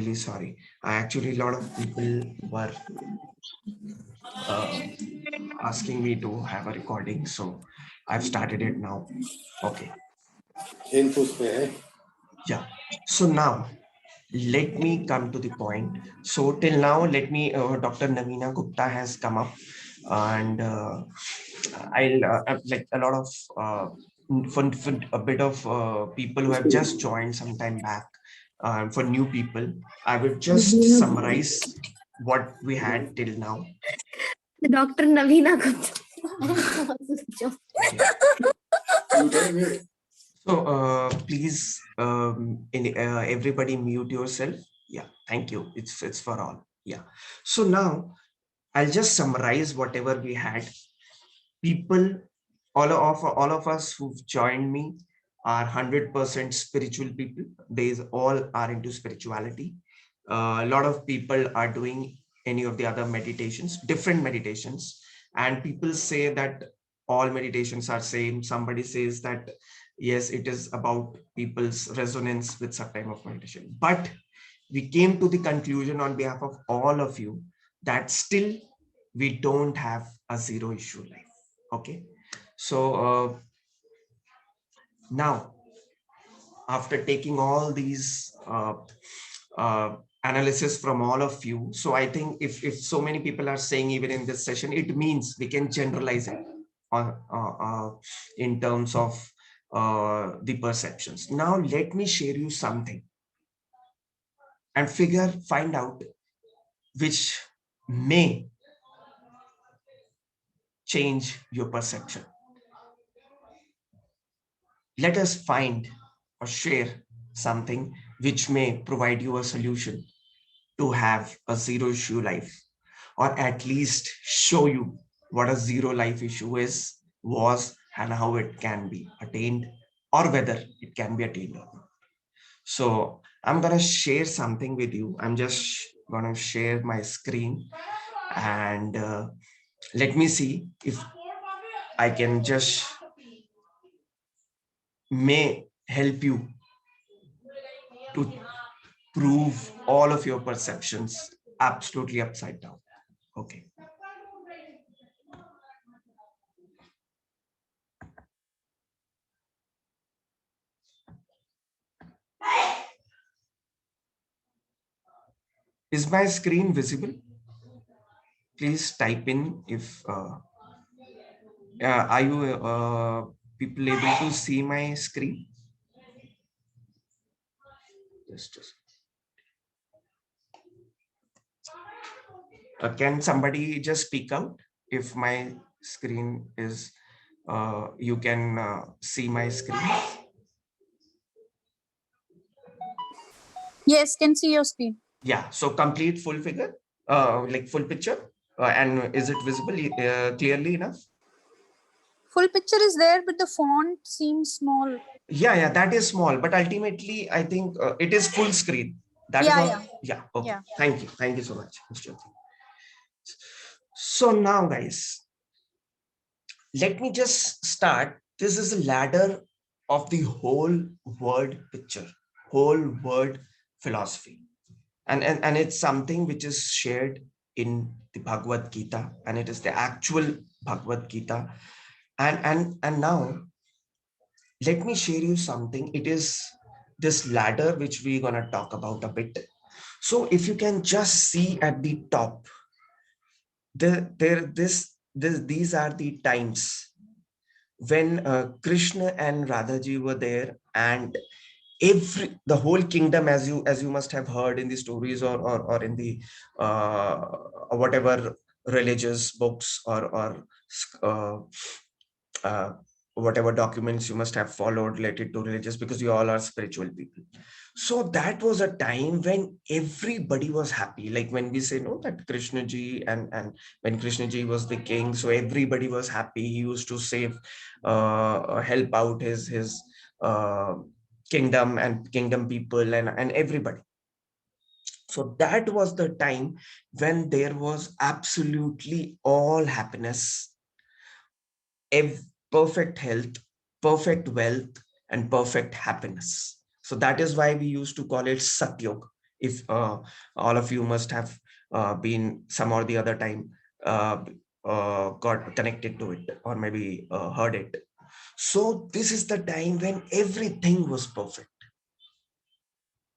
really sorry. I actually, a lot of people were uh, asking me to have a recording, so I've started it now. Okay, input पे है yeah. So now let me come to the point. So till now, let me. Dr. Navina Gupta has come up, and I'll like a lot of for a bit of people who have just joined some time back. For new people, I would just summarize what we had till now. Dr. Navina Gupta. Okay. So please, everybody mute yourself. Yeah, thank you. It's for all. Yeah. So now I'll just summarize whatever we had. People, all of us who've joined me are 100% spiritual people. They all are into spirituality. A lot of people are doing any of the other meditations, different meditations, and people say that all meditations are same. Somebody says that yes, it is about people's resonance with some type of meditation. But we came to the conclusion on behalf of all of you that still we don't have a zero issue life. Okay. So now, after taking all these analysis from all of you, so I think if so many people are saying even in this session, it means we can generalize it on in terms of the perceptions. Now, let me share you something and find out which may change your perception. Let us find or share something which may provide you a solution to have a zero issue life, or at least show you what a zero life issue is, was, and how it can be attained, or whether it can be attained or not. So I'm going to share something with you. I'm just going to share my screen, and let me see if I can just may help you to prove all of your perceptions absolutely upside down. Okay. Is my screen visible? Please type in if are you people able to see my screen? Just can somebody just speak out if my screen is you can see my screen? Yes, can see your screen. Yeah, so complete full figure, like full picture, and is it visible clearly enough? Full picture is there, but the font seems small. Yeah, that is small, but ultimately I think it is full screen. That is all. Yeah, okay. Yeah. Thank you so much, Mr. So now, guys, let me just start. This is a ladder of the whole world picture, whole world philosophy, and it's something which is shared in the Bhagavad Gita, and it is the actual Bhagavad Gita. And now let me share you something. It is this ladder which we're gonna talk about a bit. So if you can just see at the top, these are the times when Krishna and Radhaji were there, and the whole kingdom, as you must have heard in the stories, or in the whatever religious books, or uh, uh, whatever documents you must have followed related to religious, because you all are spiritual people. So that was a time when everybody was happy, like when we say no, that Krishna ji, and when Krishna ji was the king, so everybody was happy. He used to save help out his uh, kingdom and kingdom people, and everybody. So that was the time when there was absolutely all happiness, perfect health, perfect wealth, and perfect happiness. So that is why we used to call it Satyog. If all of you must have been some or the other time got connected to it, or maybe heard it. So this is the time when everything was perfect.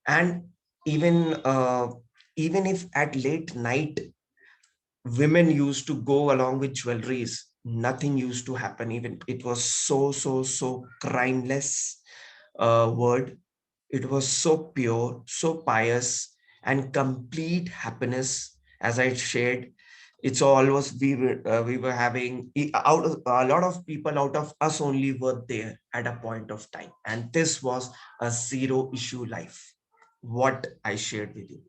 And even even if at late night women used to go along with jewelries, nothing used to happen. Even it was so crimeless word. It was so pure, so pious, and complete happiness. As I shared, it's all was we were having out of a lot of people out of us only were there at a point of time, and this was a zero issue life. What I shared with you,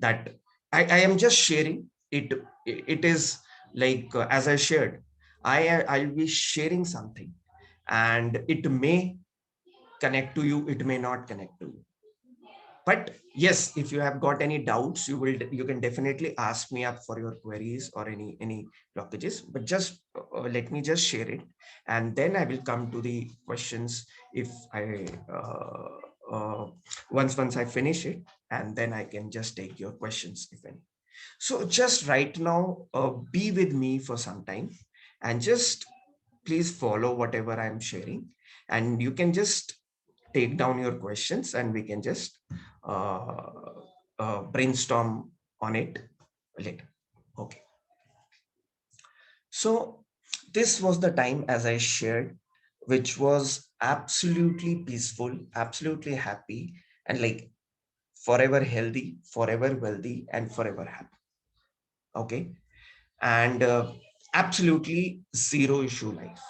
that I am just sharing it. It is like as I shared, I'll be sharing something, and it may connect to you, it may not connect to you. But yes, if you have got any doubts, you can definitely ask me up for your queries or any blockages. But just let me just share it, and then I will come to the questions if I uh, once I finish it, and then I can just take your questions if any. So just right now, be with me for some time, and just please follow whatever I'm sharing, and you can just take down your questions, and we can just uh, brainstorm on it later. Okay. So this was the time, as I shared, which was absolutely peaceful, absolutely happy, and like forever healthy, forever wealthy, and forever happy. Okay. And absolutely zero issue life,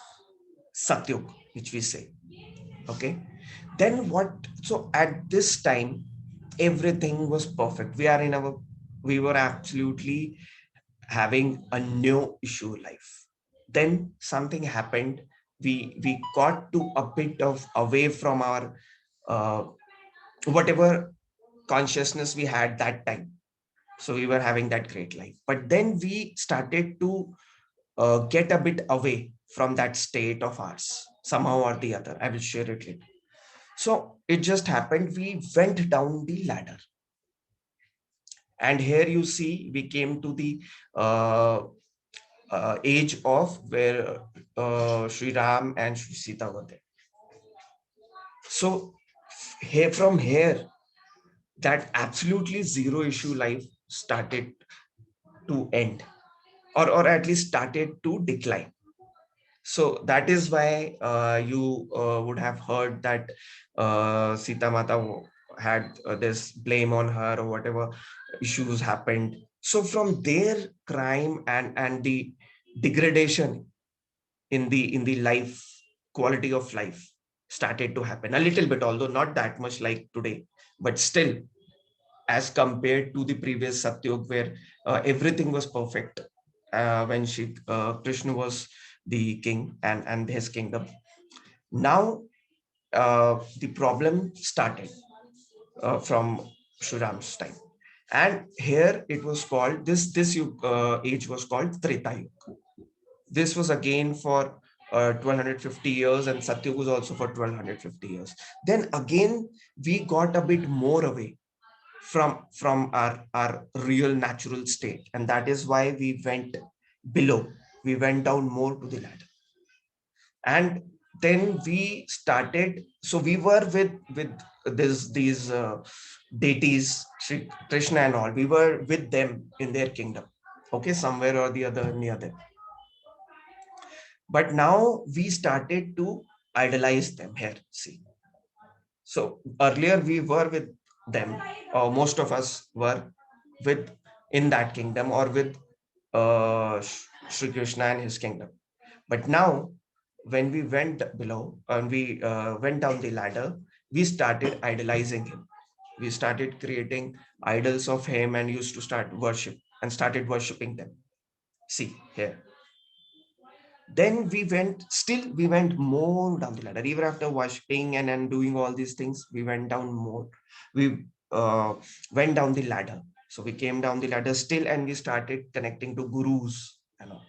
satyug, which we say. Okay. Then what? So at this time, everything was perfect. We were absolutely having a no issue life. Then something happened. We got to a bit of away from our uh, whatever consciousness we had that time. So we were having that great life. But then we started to get a bit away from that state of ours somehow or the other. I will share it later. So it just happened. We went down the ladder, and here you see we came to the uh, age of where Sri Ram and Sri Sita were there. So here from here, that absolutely zero issue life started to end, or at least started to decline. So that is why you would have heard that Sita Mata had this blame on her, or whatever issues happened. So from there, crime and the degradation in the life, quality of life started to happen a little bit, although not that much like today, but still, as compared to the previous Satyug, where everything was perfect, when Krishna was the king and his kingdom. Now the problem started from Shuram's time, and here it was called age was called Treta Yuga. This was again for 1250 years, and Satyug was also for 1250 years. Then again we got a bit more away from our real natural state, and that is why we went below. We went down more to the ladder, and then we started. So we were with these deities, Sri Krishna and all. We were with them in their kingdom, okay, somewhere or the other near them. But now we started to idolize them here. See, so earlier we were with them, or most of us were with in that kingdom, or with Sri Krishna and his kingdom. But now, when we went below and we went down the ladder, we started idolizing him. We started creating idols of him and used to start worship and started worshiping them. See here. Then we went more down the ladder. Even after worshiping and doing all these things, we went down more. We went down the ladder. So we came down the ladder still, and we started connecting to gurus and all.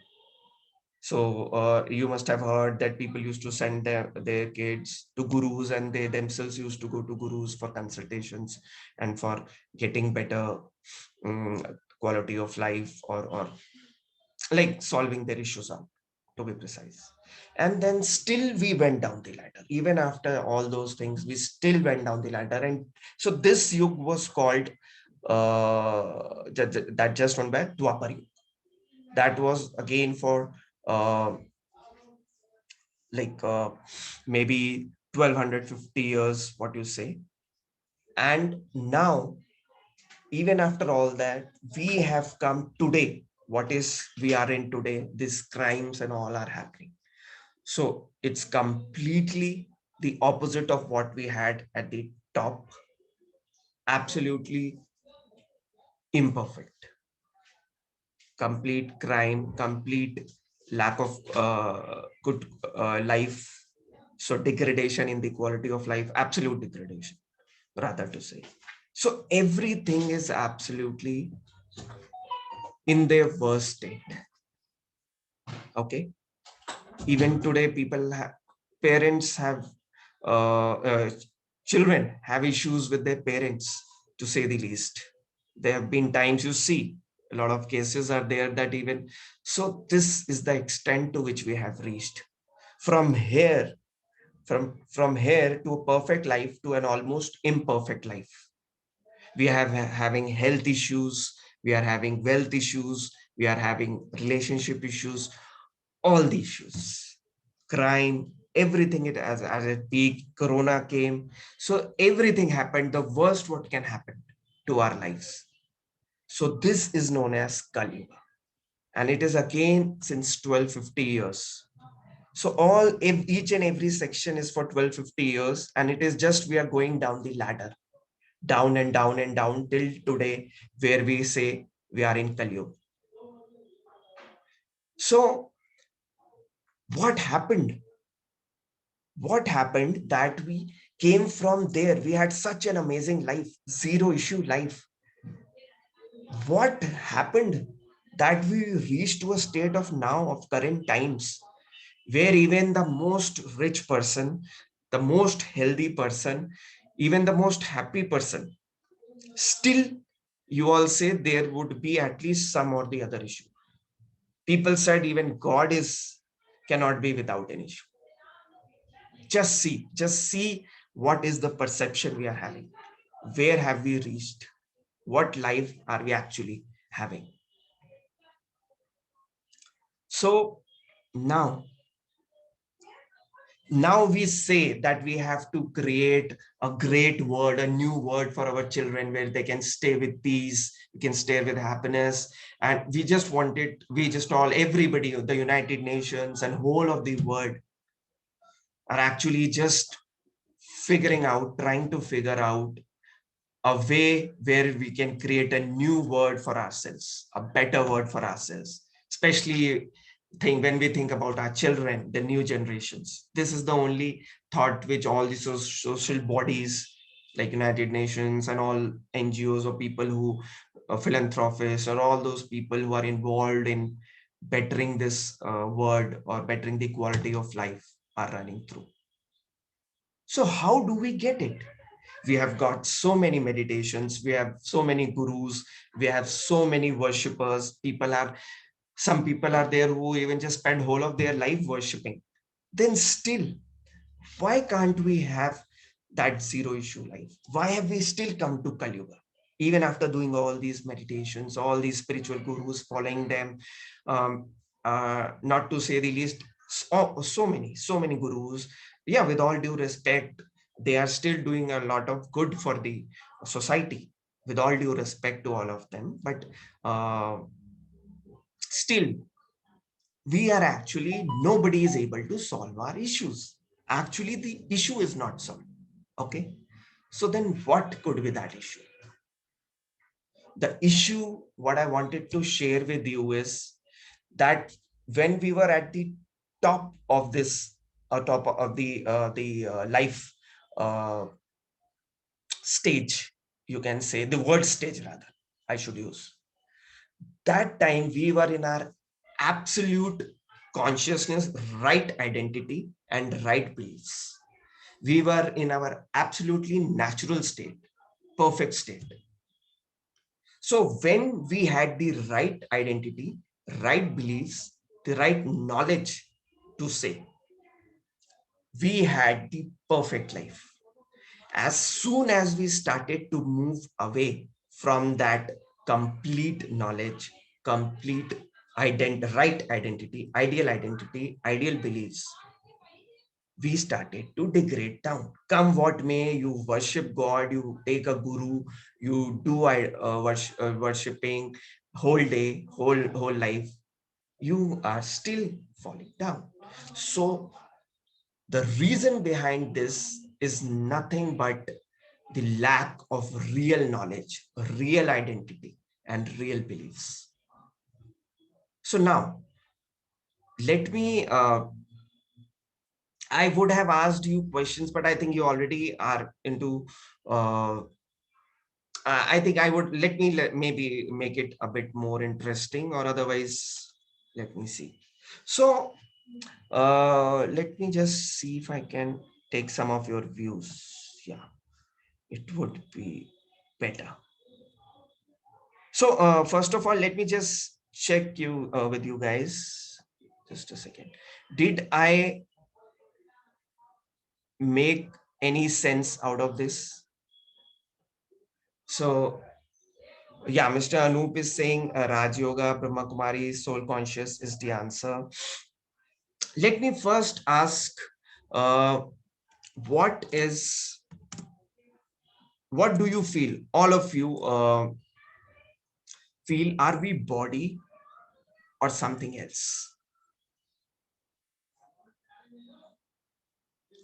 So you must have heard that people used to send their kids to gurus, and they themselves used to go to gurus for consultations and for getting better quality of life, or like solving their issues out, to be precise. And then still we went down the ladder. Even after all those things, we still went down the ladder. And so this yuga was called, that just went back, Dwapar Yuga. That was again for uh, like maybe 1250 years, what you say. And now, even after all that, we have come today. What is we are in today? These crimes and all are happening. So it's completely the opposite of what we had at the top. Absolutely imperfect. Complete crime, complete lack of good life. So degradation in the quality of life, absolute degradation, rather to say. So everything is absolutely in their worst state. Okay. Even today, parents have, uh, uh, children have issues with their parents, to say the least. There have been times, you see, a lot of cases are there that even, so this is the extent to which we have reached. From here, from here to a perfect life to an almost imperfect life. We have having health issues, we are having wealth issues, we are having relationship issues, all the issues, crime, everything. It as a peak, corona came, so everything happened, the worst what can happen to our lives. So this is known as Kali Yuga, and it is again since 1250 years. So each and every section is for 1250 years, and it is just we are going down the ladder, down and down and down till today, where we say we are in Kali Yuga. So what happened? What happened that we came from there? We had such an amazing life, zero issue life. What happened that we reached to a state of now, of current times, where even the most rich person, the most healthy person, even the most happy person, still you all say there would be at least some or the other issue. People said even God is cannot be without an issue. Just see what is the perception we are having. Where have we reached? What life are we actually having? So now, now we say that we have to create a great word, a new word for our children, where they can stay with peace, we can stay with happiness. And we just wanted, we just all, everybody, the United Nations and whole of the world are actually just figuring out, trying to figure out a way where we can create a new word for ourselves, a better word for ourselves, especially when we think about our children, the new generations. This is the only thought which all the social bodies like United Nations and all NGOs, or people who philanthropists, or all those people who are involved in bettering this word or bettering the quality of life are running through. So how do we get it? We have got so many meditations, we have so many gurus, we have so many worshippers. Some people are there who even just spend whole of their life worshipping. Then still, why can't we have that zero issue life? Why have we still come to Kali Yuga? Even after doing all these meditations, all these spiritual gurus, following them, um, not to say the least, so many gurus. Yeah, with all due respect, they are still doing a lot of good for the society. With all due respect to all of them, but still, we are actually, nobody is able to solve our issues. Actually, the issue is not solved. Okay. So then what could be that issue? The issue, what I wanted to share with you is that when we were at the top of this, top of the life uh, stage, you can say the world stage rather, I should use. That time we were in our absolute consciousness, right identity, and right beliefs. We were in our absolutely natural state, perfect state. So when we had the right identity, right beliefs, the right knowledge to say, we had the perfect life. As soon as we started to move away from that complete knowledge, complete right identity, ideal beliefs, we started to degrade down. Come what may, you worship God, you take a guru, you do worshipping whole day, whole life, you are still falling down. So the reason behind this is nothing but the lack of real knowledge, real identity, and real beliefs. So now, let me, I would have asked you questions, but I think you already are into, I think I would, maybe make it a bit more interesting, or otherwise, let me see. So, let me just see if I can take some of your views. Yeah, it would be better. So first of all, let me just check you with you guys. Just a second. Did I make any sense out of this? So yeah, Mr. Anoop is saying Raj Yoga, Brahma Kumari, soul conscious is the answer. Let me first ask, uh, what do you feel? All of you feel, are we body or something else?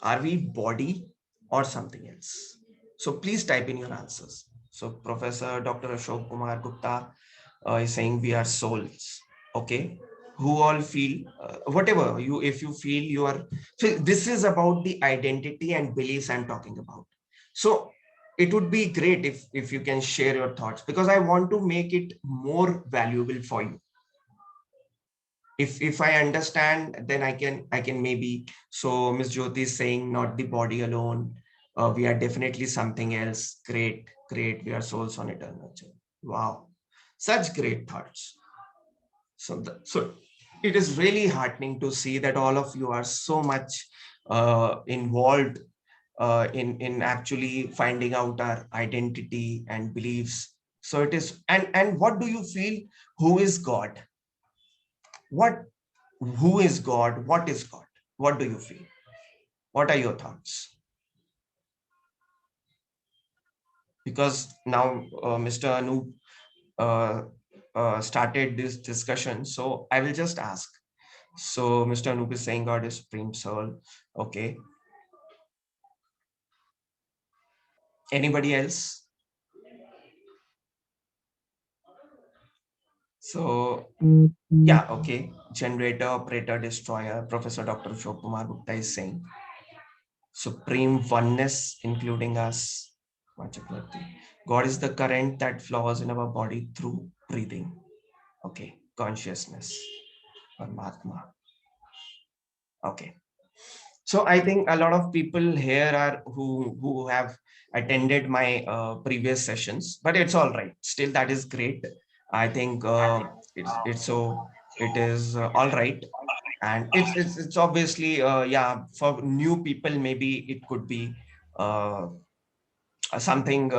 Are we body or something else? So please type in your answers. So Professor Dr. Ashok Kumar Gupta is saying we are souls. Okay. Who all feel, whatever you, if you feel you are, so this is about the identity and beliefs I'm talking about. So it would be great if you can share your thoughts, because I want to make it more valuable for you. If I understand, then I can maybe. So Miss Jyoti is saying not the body alone, we are definitely something else. Great, we are souls on eternal journey. Wow, such great thoughts. So it is really heartening to see that all of you are so much involved in actually finding out our identity and beliefs. So it is, and what do you feel? Who is God? What Who is God? What is God? What do you feel? What are your thoughts? Because now Mr. Anoop started this discussion, so I will just ask. So Mr. Anoop is saying God is Supreme Soul. Okay. Anybody else? So yeah, okay. Generator, operator, destroyer. Professor Dr. Ashok Kumar Gupta is saying supreme oneness, including us. God is the current that flows in our body through breathing. Okay, consciousness, Paramatma. Okay, so I think a lot of people here are who have attended my previous sessions, but it's all right. Still, that is great. I think it's so it is all right, and it's obviously yeah, for new people maybe it could be uh, something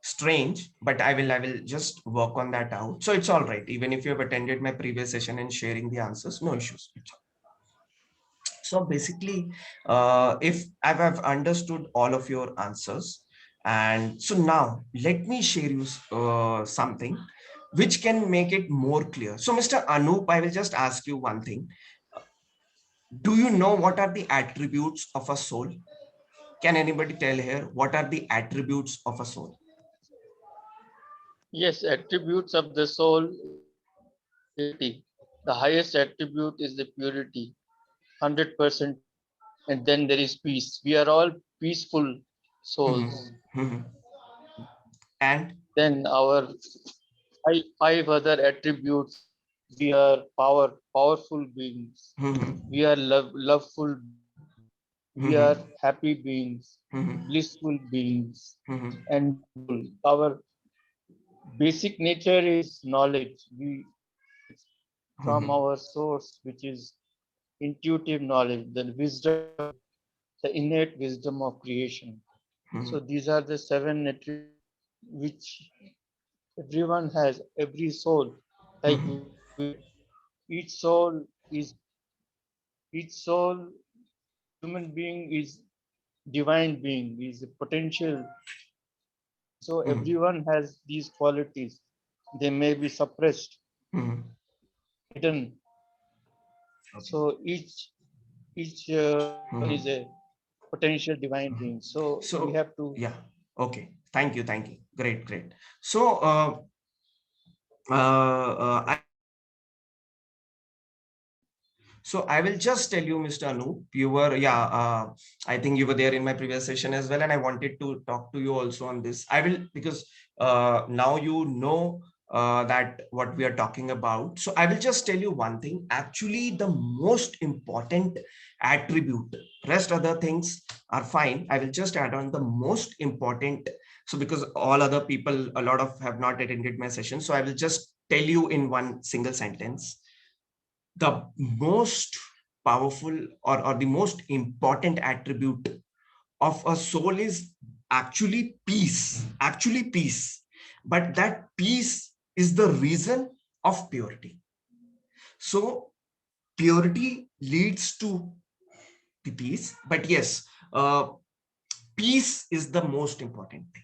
strange, but I will just work on that out. So it's all right. Even if you have attended my previous session and sharing the answers, no issues. So basically, if I've understood all of your answers, and so now let me share you something which can make it more clear. So Mr. Anoop, I will just ask you one thing. Do you know what are the attributes of a soul? Can anybody tell here what are the attributes of a soul? Yes, attributes of the soul. The highest attribute is the purity, 100%. And then there is peace. We are all peaceful souls. And Then our five other attributes We are powerful beings. We are loveful. We are happy beings, blissful beings, and our basic nature is knowledge. We from our source, which is intuitive knowledge, the wisdom, the innate wisdom of creation. So these are the seven attributes which everyone has, every soul. Like each soul is each soul, human being is divine being, is a potential. So everyone has these qualities. They may be suppressed, hidden. So each is a potential divine being. So we So, have to. yeah. Okay. Thank you. Thank you. Great. Great. So, I will just tell you, Mr. Anup, you were, yeah, I think you were there in my previous session as well. And I wanted to talk to you also on this. I will, because now you know that what we are talking about. So I will just tell you one thing. Actually, the most important attribute, rest other things are fine. I will just add on the most important. So because all other people, a lot of have not attended my session. So I will just tell you in one single sentence. The most powerful or the most important attribute of a soul is actually peace, but that peace is the reason of purity. So purity leads to the peace, but yes, peace is the most important thing.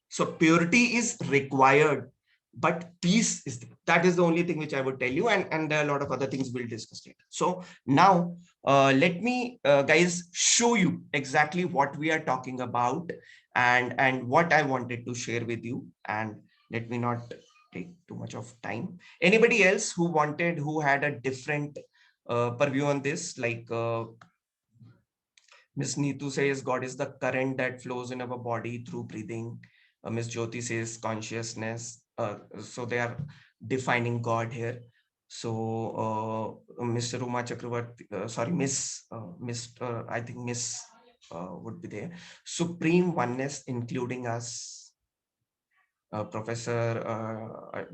So purity is required, but peace is that is the only thing which I would tell you, and there are a lot of other things we'll discuss later. So now let me guys show you exactly what we are talking about and what I wanted to share with you. And let me not take too much of time. Anybody else who had a different purview on this, like Ms. Neetu says God is the current that flows in our body through breathing. Ms. Jyoti says consciousness. So they are defining God here. So Mr. Uma Chakravarti, sorry, I think Miss would be there. Supreme oneness, including us. Professor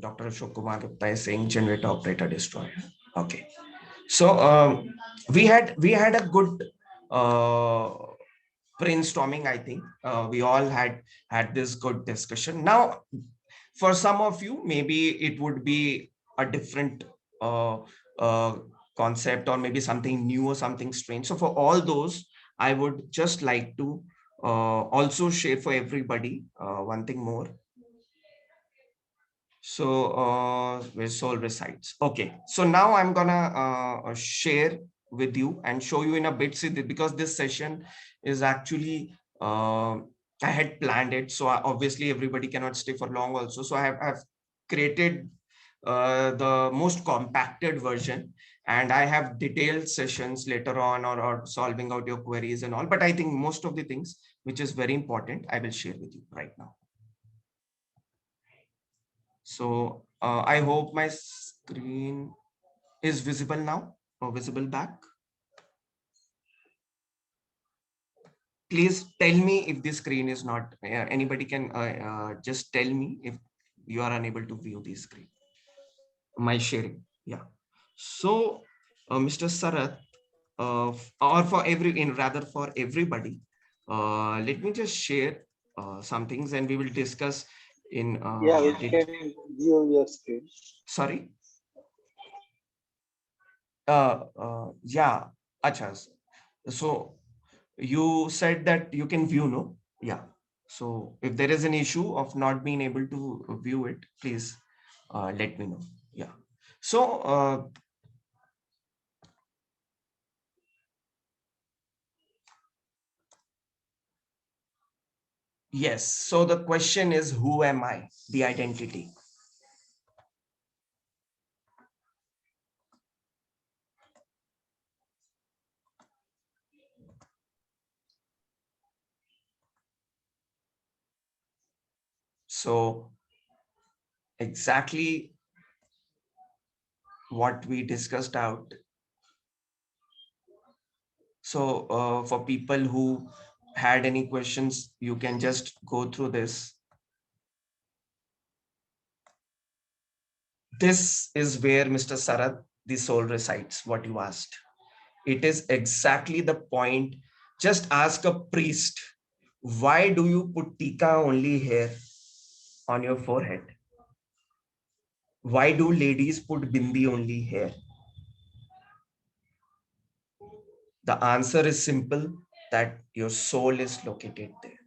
Dr. Ashok Kumar Gupta is saying generator, operator, destroyer. Okay. So we had a good brainstorming. I think we all had this good discussion. Now for some of you maybe it would be a different uh, uh, concept, or maybe something new or something strange. So for all those, I would just like to also share for everybody one thing more. So where soul resides. Okay, so now I'm gonna share with you and show you in a bit, because this session is actually I had planned it, so obviously everybody cannot stay for long also. So I've created the most compacted version, and I have detailed sessions later on, or solving out your queries and all. But I think most of the things which is very important, I will share with you right now. So I hope my screen is visible now, or visible back. Please tell me if the screen is not, anybody can just tell me if you are unable to view the screen, my sharing. Yeah. So Mr. Sarath, or for rather for everybody, let me just share some things and we will discuss in Yeah, we can view your screen. sorry. Yeah, acha. So you said that you can view, no? Yeah. So if there is an issue of not being able to view it, please let me know. Yeah. So yes. So the question is, who am I? The identity. So exactly what we discussed out. So for people who had any questions, you can just go through this. This is where Mr. Sarath, the soul resides, what you asked. It is exactly the point. Just ask a priest, why do you put tika only here on your forehead? Why do ladies put bindi only here? The answer is simple, that your soul is located there.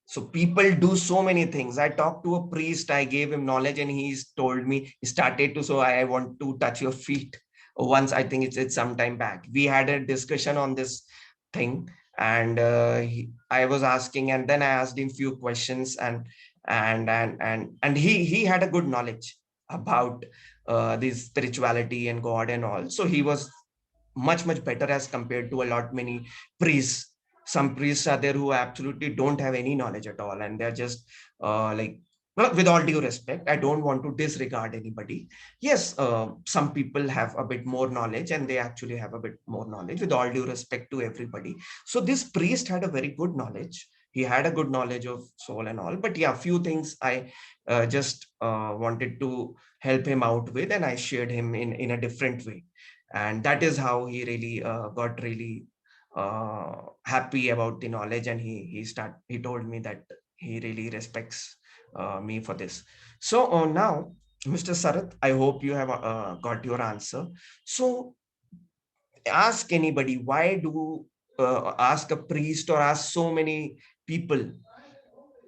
So people do so many things. I talked to a priest, I gave him knowledge, and he's told me, he started to, so I want to touch your feet. Once, I think it's some time back. We had a discussion on this thing, and I was asking, and then I asked him few questions, and he had a good knowledge about this spirituality and God and all. So he was much better as compared to a lot many priests. Some priests are there who absolutely don't have any knowledge at all, and they're just like, well, with all due respect, I don't want to disregard anybody. Yes, some people have a bit more knowledge, and they actually have a bit more knowledge, with all due respect to everybody. So this priest had a very good knowledge. He had a good knowledge of soul and all, but yeah, few things I just wanted to help him out with, and I shared him in a different way. And that is how he really got really happy about the knowledge, and he told me that he really respects me for this. So now, Mr. Sarath, I hope you have got your answer. So ask anybody, why do ask a priest or ask so many people,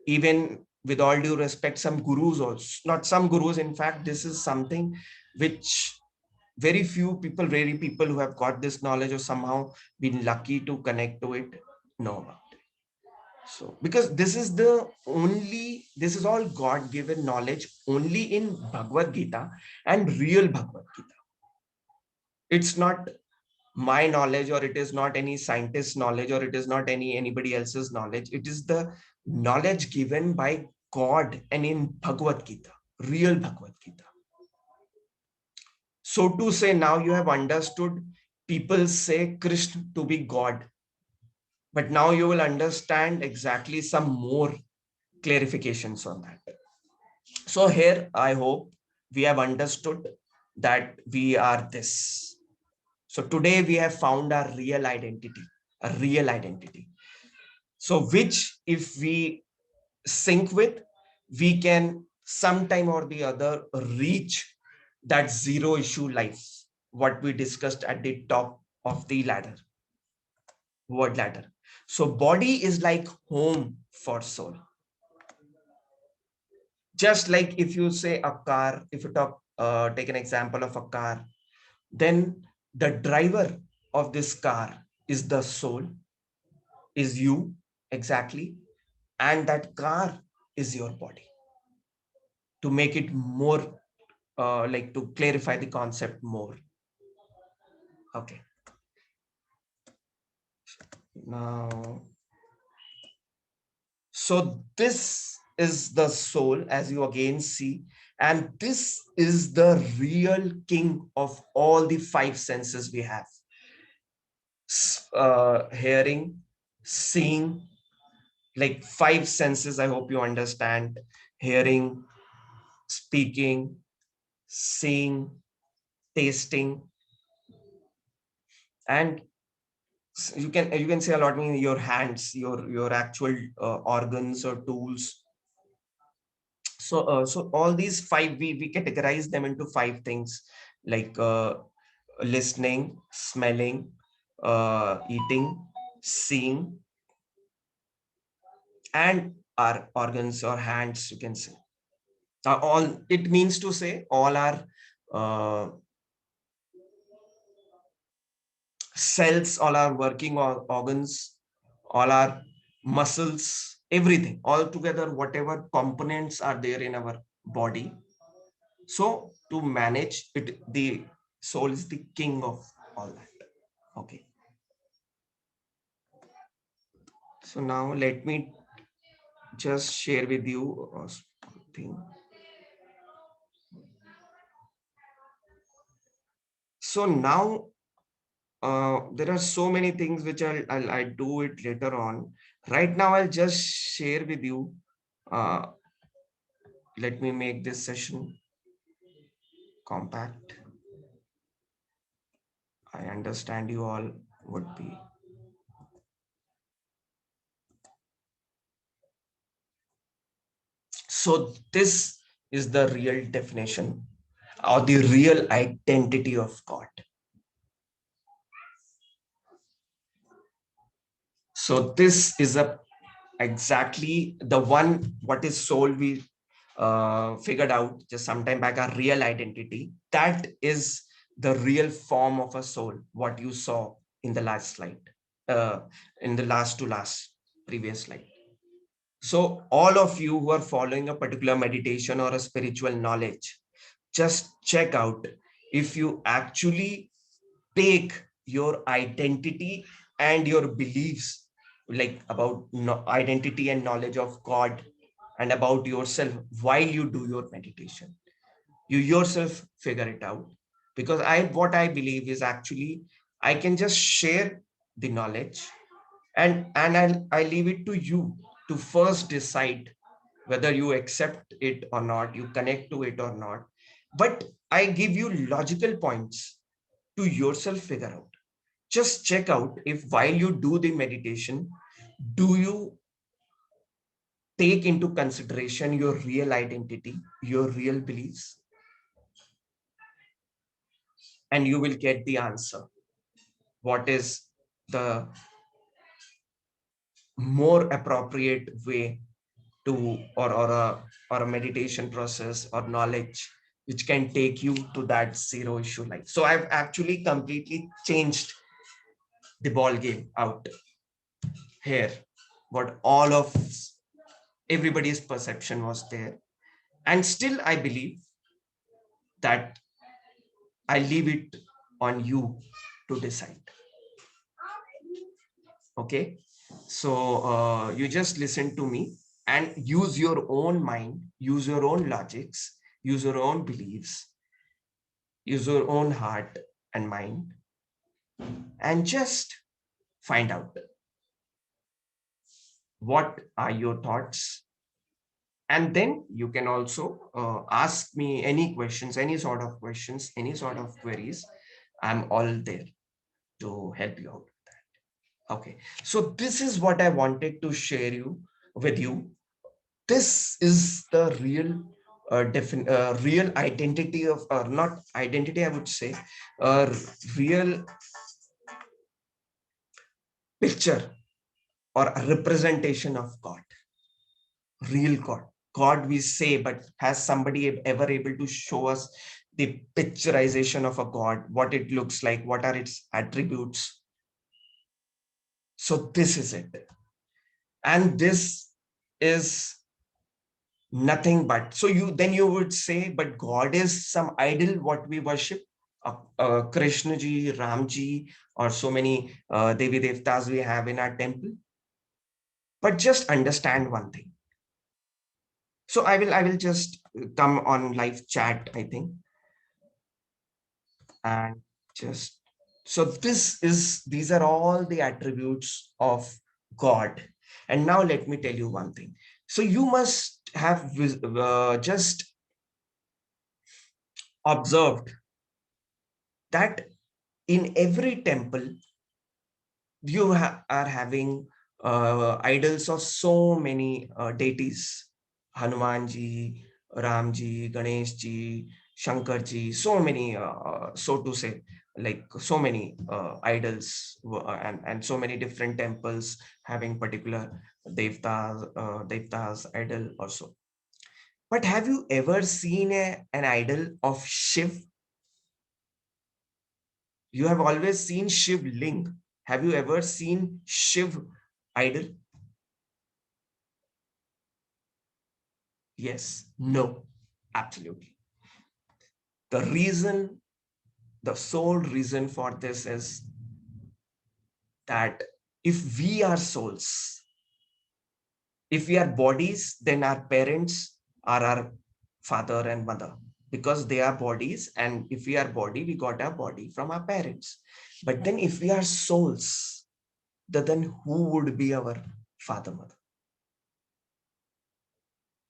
even with all due respect, some gurus also, not some gurus, in fact, this is something which very few people, really people who have got this knowledge or somehow been lucky to connect to it, know about it. So, because this is all God given knowledge only in Bhagavad Gita and real Bhagavad Gita. It's not my knowledge, or it is not any scientist's knowledge, or it is not anybody else's knowledge. It is the knowledge given by God, and in Bhagavad Gita, real Bhagavad Gita. So to say, now you have understood, people say Krishna to be God, but now you will understand exactly some more clarifications on that. So here, I hope we have understood that we are this. So today we have found our real identity, a real identity. So which, if we sync with, we can sometime or the other reach that zero issue life, what we discussed at the top of the ladder, word ladder. So body is like home for soul. Just like if you say a car, if you take an example of a car, then the driver of this car is the soul, is you exactly, and that car is your body. To make it more like to clarify the concept more. Okay. Now, so this is the soul, as you again see, and this is the real king of all the five senses we have. Hearing, seeing, like five senses, I hope you understand. Hearing, speaking, seeing, tasting, and you can say a lot in your hands, your actual organs or tools. So all these five, we categorize them into five things, like listening, smelling, eating, seeing, and our organs or hands, you can say. All it means to say, all our cells, all our working organs, all our muscles, everything all together, whatever components are there in our body. So to manage it, the soul is the king of all that. Okay. So now let me just share with you something. So now there are so many things which I'll do it later on. Right now, I'll just share with you. Let me make this session compact. I understand you all would be. So this is the real definition or the real identity of God. So this is exactly the one what is soul we figured out just some time back, our real identity. That is the real form of a soul, what you saw in the last slide, in the last previous slide. So all of you who are following a particular meditation or a spiritual knowledge, just check out if you actually take your identity and your beliefs, like about identity and knowledge of God and about yourself while you do your meditation. You yourself figure it out, because what I believe is actually I can just share the knowledge, and I leave it to you to first decide whether you accept it or not, you connect to it or not. But I give you logical points to yourself figure out. Just check out if while you do the meditation, do you take into consideration your real identity, your real beliefs, and you will get the answer. What is the more appropriate way to, or a meditation process or knowledge which can take you to that zero issue life. So I've actually completely changed the ball game out here. What all of everybody's perception was there, and still I believe that I leave it on you to decide. Okay, so you just listen to me and use your own mind, use your own logics, use your own beliefs, use your own heart and mind, and just find out what are your thoughts. And then you can also ask me any questions, any sort of questions, any sort of queries. I'm all there to help you out. Okay, so this is what I wanted to share with you. This is the real real identity of, or not identity, I would say, real picture or a representation of God, real God we say, but has somebody ever able to show us the picturization of a God, what it looks like, what are its attributes? So this is it. And this is nothing but, so you would say, but God is some idol what we worship, Krishna ji, Ram ji, or so many Devi Devtas we have in our temple. But just understand one thing. So I will just come on live chat, I think. And just, so these are all the attributes of God. And now let me tell you one thing. So you must have just observed that in every temple you are having idols of so many deities: Hanumanji, Ramji, Ganeshji, Shankarji, so many, so to say, like so many idols, and so many different temples having particular devtas idol also. But have you ever seen an idol of Shiv? You have always seen Shiv Ling. Have you ever seen Shiv idol? Yes, no, absolutely. The reason, the sole reason for this is that if we are souls, if we are bodies, then our parents are our father and mother, because they are bodies, and if we are body, we got our body from our parents. But then if we are souls, then who would be our father, mother?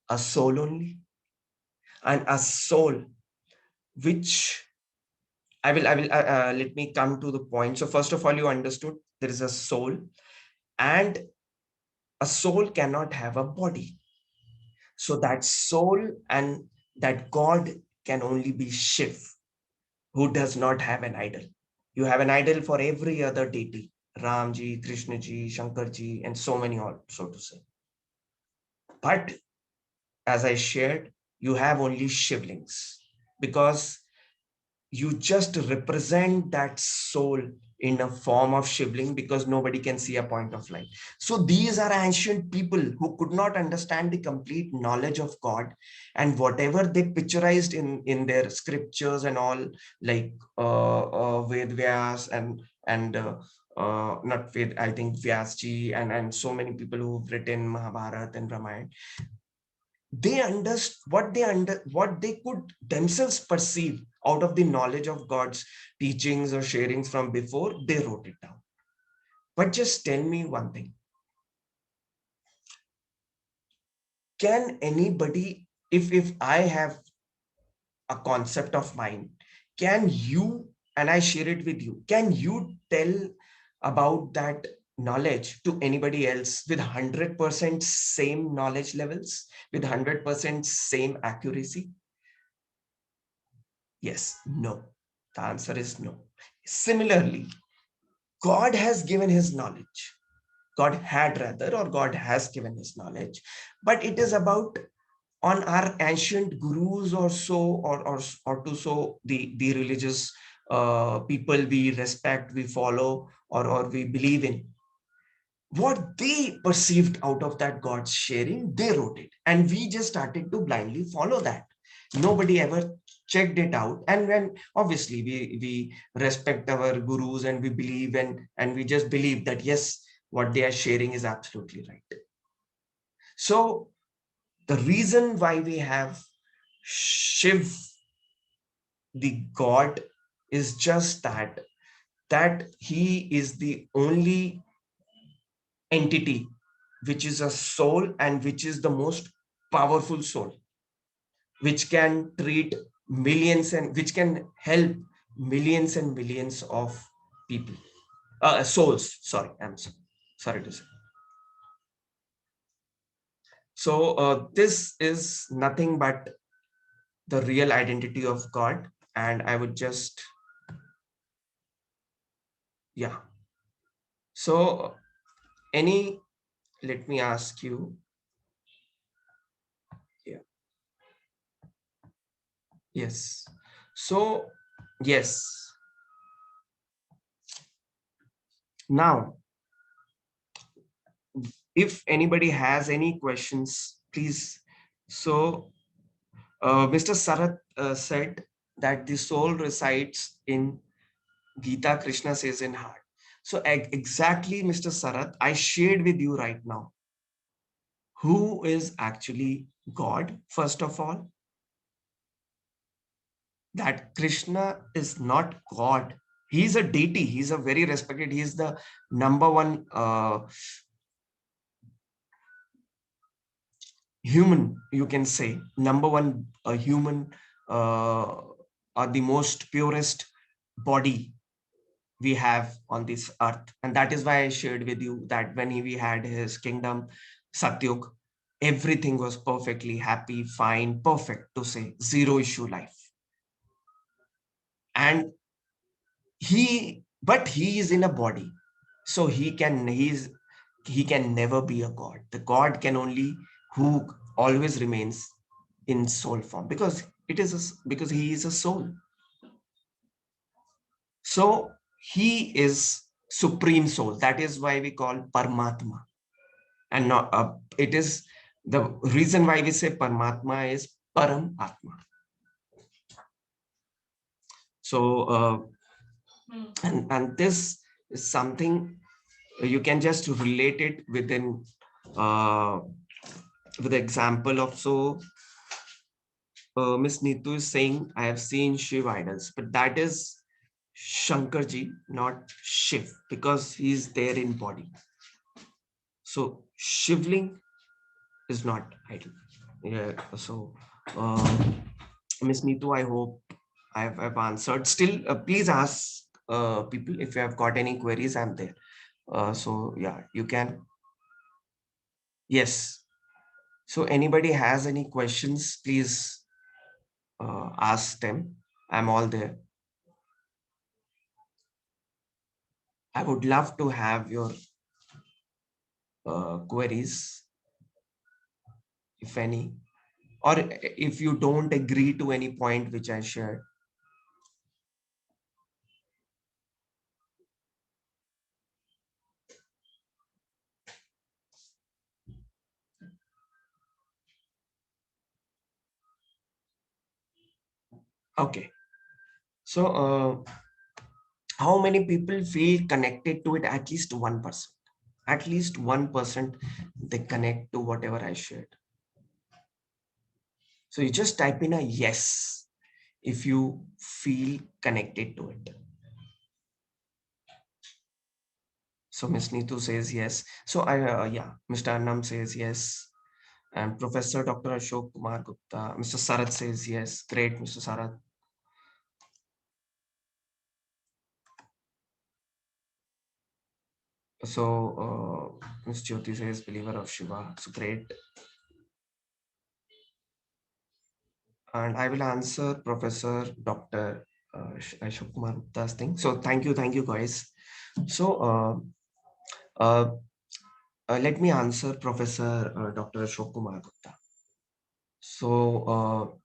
A soul only. And a soul, which I will let me come to the point. So first of all, you understood there is a soul, and a soul cannot have a body. So that soul and that God can only be Shiv, who does not have an idol. You have an idol for every other deity, Ramji, Krishnaji, Shankarji, and so many all, so to say. But as I shared, you have only Shivlings, because you just represent that soul in a form of shivling, because nobody can see a point of light. So these are ancient people who could not understand the complete knowledge of God, and whatever they picturized in their scriptures and all, like Ved Vyas and not Ved, I think Vyasji and so many people who've written Mahabharata and Ramayana, they understood what they could themselves perceive out of the knowledge of God's teachings or sharings from before. They wrote it down. But just tell me one thing: can anybody, if I have a concept of mine, can you, and I share it with you, can you tell about that knowledge to anybody else with 100% same knowledge levels, with 100% same accuracy? Yes, no. The answer is no. Similarly, God has given his knowledge. God had rather, or God has given his knowledge, but it is about on our ancient gurus or so, or to so the religious people we respect, we follow, or we believe in. What they perceived out of that God's sharing, they wrote it. And we just started to blindly follow that. Nobody ever checked it out. And when obviously we respect our gurus and we believe, and we just believe that, yes, what they are sharing is absolutely right. So the reason why we have Shiv, the God, is just that he is the only entity which is a soul, and which is the most powerful soul, which can treat millions and which can help millions and millions of people, souls. Sorry, I'm sorry to say. So this is nothing but the real identity of God. And I would just, yeah. So let me ask you. Yeah. Yes. So, yes. Now, if anybody has any questions, please. So, Mr. Sarat said that the soul resides in Gita, Krishna says in heart. So exactly, Mr. Sarat, I shared with you right now who is actually God. First of all, that Krishna is not God. He's a deity. He's a very respected. He's the number one human, you can say, number one human, or the most purest body we have on this earth. And that is why I shared with you that when we had his kingdom, Satyug, everything was perfectly happy, fine, perfect, to say, zero issue life. And but he is in a body, so he can never be a god. The God can only, who always remains in soul form, because because he is a soul. So he is supreme soul. That is why we call Paramatma. And not it is the reason why we say Paramatma is Paramatma. So and this is something you can just relate it within with the example of, so Miss Neetu is saying, I have seen Shiv idols, but that is Shankarji, not Shiv, because he's there in body. So Shivling is not idol. Yeah. So, Miss Neetu, I hope I've answered. Still, please ask people if you have got any queries. I'm there. So yeah, you can. Yes. So anybody has any questions, please ask them. I'm all there. I would love to have your queries, if any, or if you don't agree to any point which I shared. Okay. So how many people feel connected to it? At least 1%. At least 1% they connect to whatever I shared. So you just type in a yes if you feel connected to it. So Ms. Neetu says yes. So yeah, Mr. Annam says yes. And Professor Dr. Ashok Kumar Gupta, Mr. Sarath says yes. Great, Mr. Sarath. So Ms. Jyoti says believer of Shiva. So great. And I will answer Professor Dr. Ashok Kumar Gupta's thing. So thank you guys. So uh, let me answer Professor Dr. Ashok Kumar Gupta. So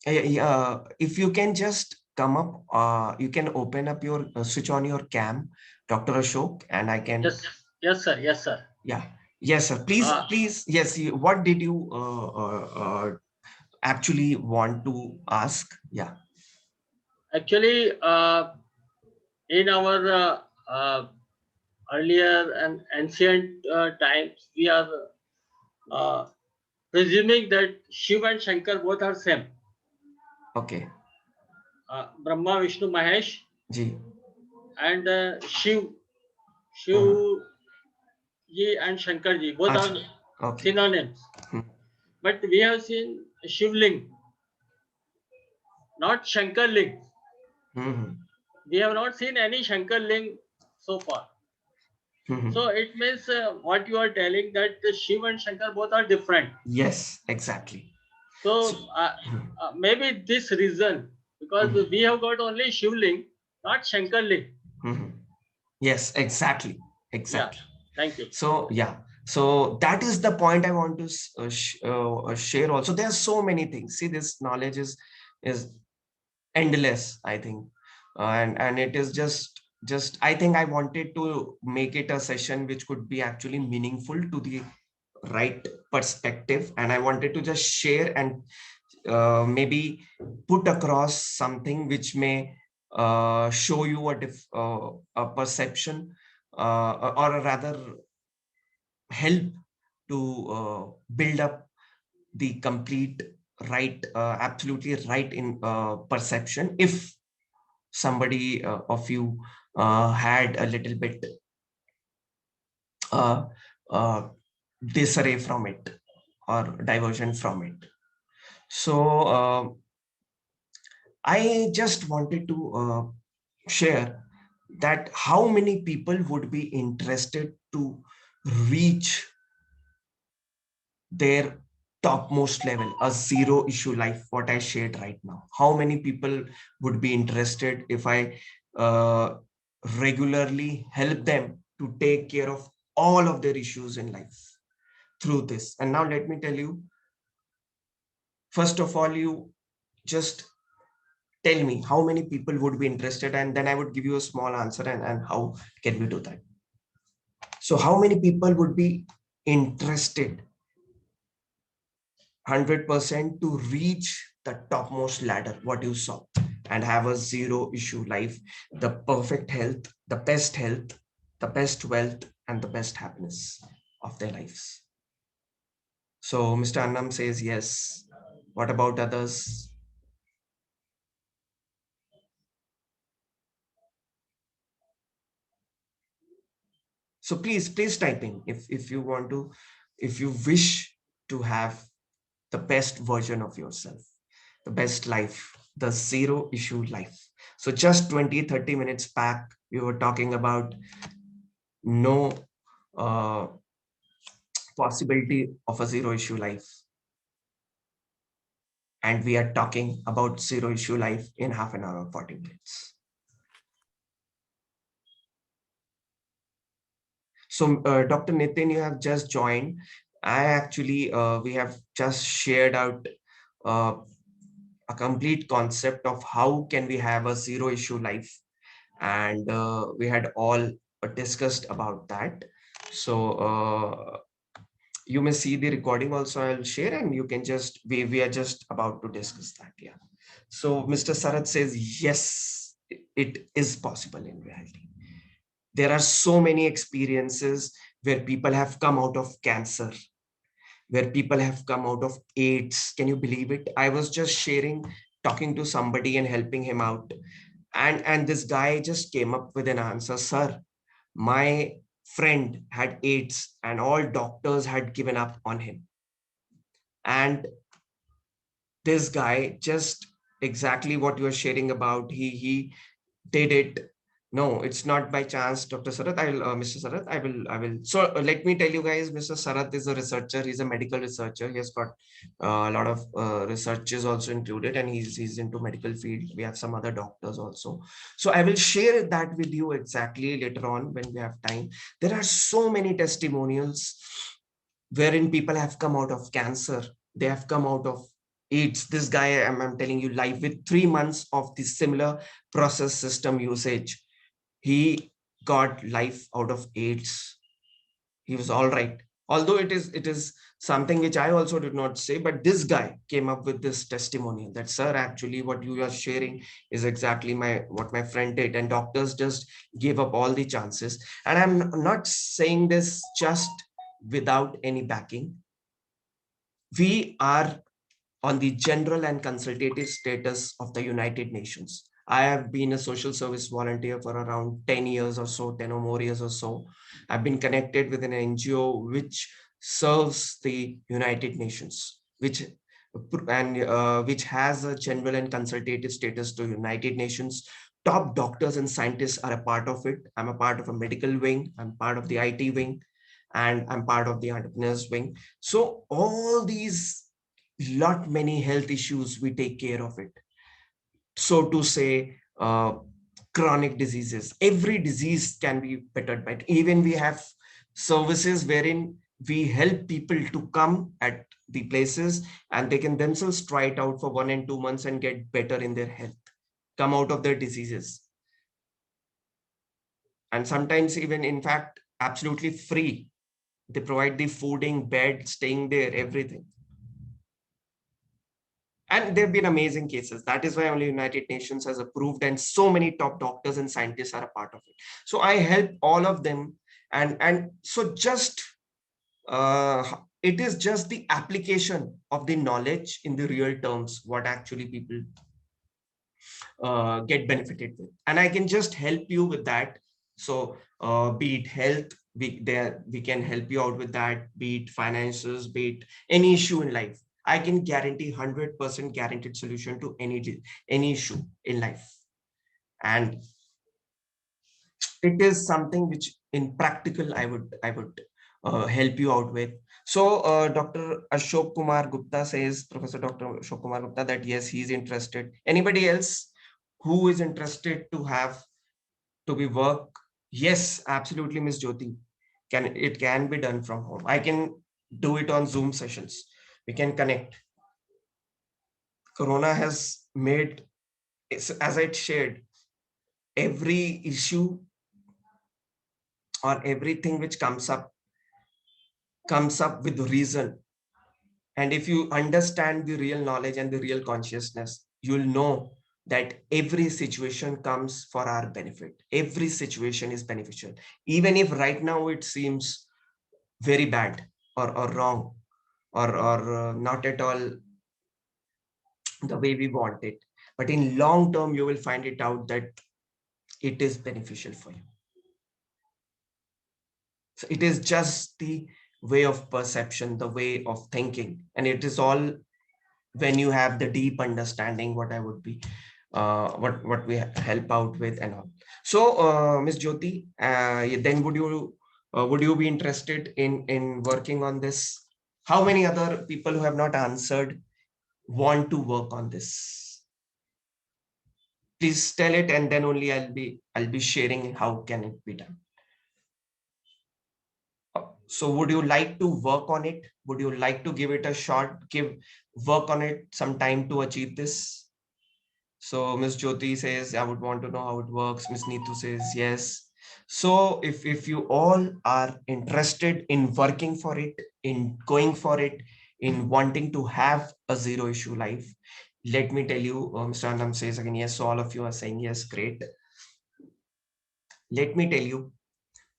if you can just come up, you can open up your switch on your cam, Dr. Ashok, and I can. Yes, sir. Yes, sir. Yeah. Yes, sir. Please, please. Yes. What did you actually want to ask? Yeah. Actually, in our earlier and ancient times, we are uh, presuming that Shiva and Shankar both are same. Okay. Brahma, Vishnu, Mahesh, Ji. and Shiv ji and Shankar ji both are okay. synonyms. But we have seen Shivling, not Shankar Ling. We have not seen any Shankar Ling so far. So it means what you are telling that the Shiv and Shankar both are different. Yes, exactly. So maybe this reason, because we have got only Shivling, not Shankar Ling. Yes, exactly. Exactly. Yeah. Thank you. So yeah. So that is the point I want to share also. There are so many things. See, this knowledge is endless, I think. And it is just I think I wanted to make it a session which could be actually meaningful to the right perspective, and I wanted to just share and maybe put across something which may show you a perception, or rather help to build up the complete right, absolutely right in perception. If somebody of you had a little bit uh, uh, disarray from it or diversion from it. So I just wanted to share that how many people would be interested to reach their topmost level, a zero issue life, what I shared right now. How many people would be interested if I regularly help them to take care of all of their issues in life through this? And now let me tell you, first of all, you just tell me how many people would be interested, and then I would give you a small answer, and how can we do that. So how many people would be interested 100% to reach the topmost ladder, what you saw, and have a zero issue life, the perfect health, the best wealth, and the best happiness of their lives? So Mr. Annam says yes. What about others? So please type in if you want to, if you wish to have the best version of yourself, the best life, the zero issue life. So just 20-30 minutes back, we were talking about no uh, possibility of a zero issue life. And we are talking about zero issue life in half an hour or 40 minutes. So Dr. Nitin, you have just joined. I actually, we have just shared out uh, a complete concept of how can we have a zero issue life. And we had all discussed about that. So you may see the recording also, I'll share, and you can just, we are just about to discuss that. Yeah. So Mr. Sarath says, yes, it is possible in reality. There are so many experiences where people have come out of cancer, where people have come out of AIDS. Can you believe it? I was just sharing, talking to somebody and helping him out. And this guy just came up with an answer. Sir, my friend had AIDS and all doctors had given up on him. And this guy, just exactly what you are sharing about, he did it. No, it's not by chance, Dr. Sarath. Mr. Sarath, I will. So let me tell you guys, Mr. Sarath is a researcher. He's a medical researcher. He has got a lot of researches also included, and he's into medical field. We have some other doctors also. So I will share that with you exactly later on when we have time. There are so many testimonials wherein people have come out of cancer. They have come out of AIDS. This guy, I'm telling you, live with 3 months of this similar process system usage, he got life out of AIDS. He was all right. Although it is something which I also did not say, but this guy came up with this testimonial that, sir, actually what you are sharing is exactly what my friend did, and doctors just gave up all the chances. And I'm not saying this just without any backing. We are on the general and consultative status of the United Nations. I have been a social service volunteer for around 10 years or so, 10 or more years or so. I've been connected with an NGO which serves the United Nations, which has a general and consultative status to United Nations. Top doctors and scientists are a part of it. I'm a part of a medical wing. I'm part of the IT wing, and I'm part of the entrepreneurs wing. So all these many health issues, we take care of it. So to say, chronic diseases, every disease can be bettered by it. Even we have services wherein we help people to come at the places and they can themselves try it out for 1 and 2 months and get better in their health, come out of their diseases. And sometimes even, in fact, absolutely free. They provide the fooding, bed, staying there, everything. And there have been amazing cases. That is why only United Nations has approved, and so many top doctors and scientists are a part of it. So I help all of them. And so just, it is just the application of the knowledge in the real terms, what actually people get benefited with. And I can just help you with that. So be it health, we can help you out with that, be it finances, be it any issue in life. I can guarantee 100% guaranteed solution to any issue in life. And it is something which in practical I would help you out with. So Dr. Ashok Kumar Gupta says, Professor Dr. Ashok Kumar Gupta, that yes, he's interested. Anybody else who is interested to be work? Yes, absolutely, Miss Jyoti. It can be done from home. I can do it on Zoom sessions. We can connect. Corona has made, as I shared, every issue or everything which comes up with reason. And if you understand the real knowledge and the real consciousness, you'll know that every situation comes for our benefit. Every situation is beneficial. Even if right now it seems very bad or wrong or not at all the way we want it. But in long term, you will find it out that it is beneficial for you. So it is just the way of perception, the way of thinking. And it is all when you have the deep understanding what I would be, what we help out with and all. So Ms. Jyoti, then would you be interested in working on this? How many other people who have not answered want to work on this? Please tell it, and then only I'll be sharing how can it be done. So would you like to work on it? Would you like to give it a shot, work on it some time to achieve this? So Ms. Jyoti says, I would want to know how it works. Ms. Neetu says, yes. So if you all are interested in working for it, in going for it, in wanting to have a zero issue life, let me tell you, Mr. Anam says again, yes. So all of you are saying yes, great. Let me tell you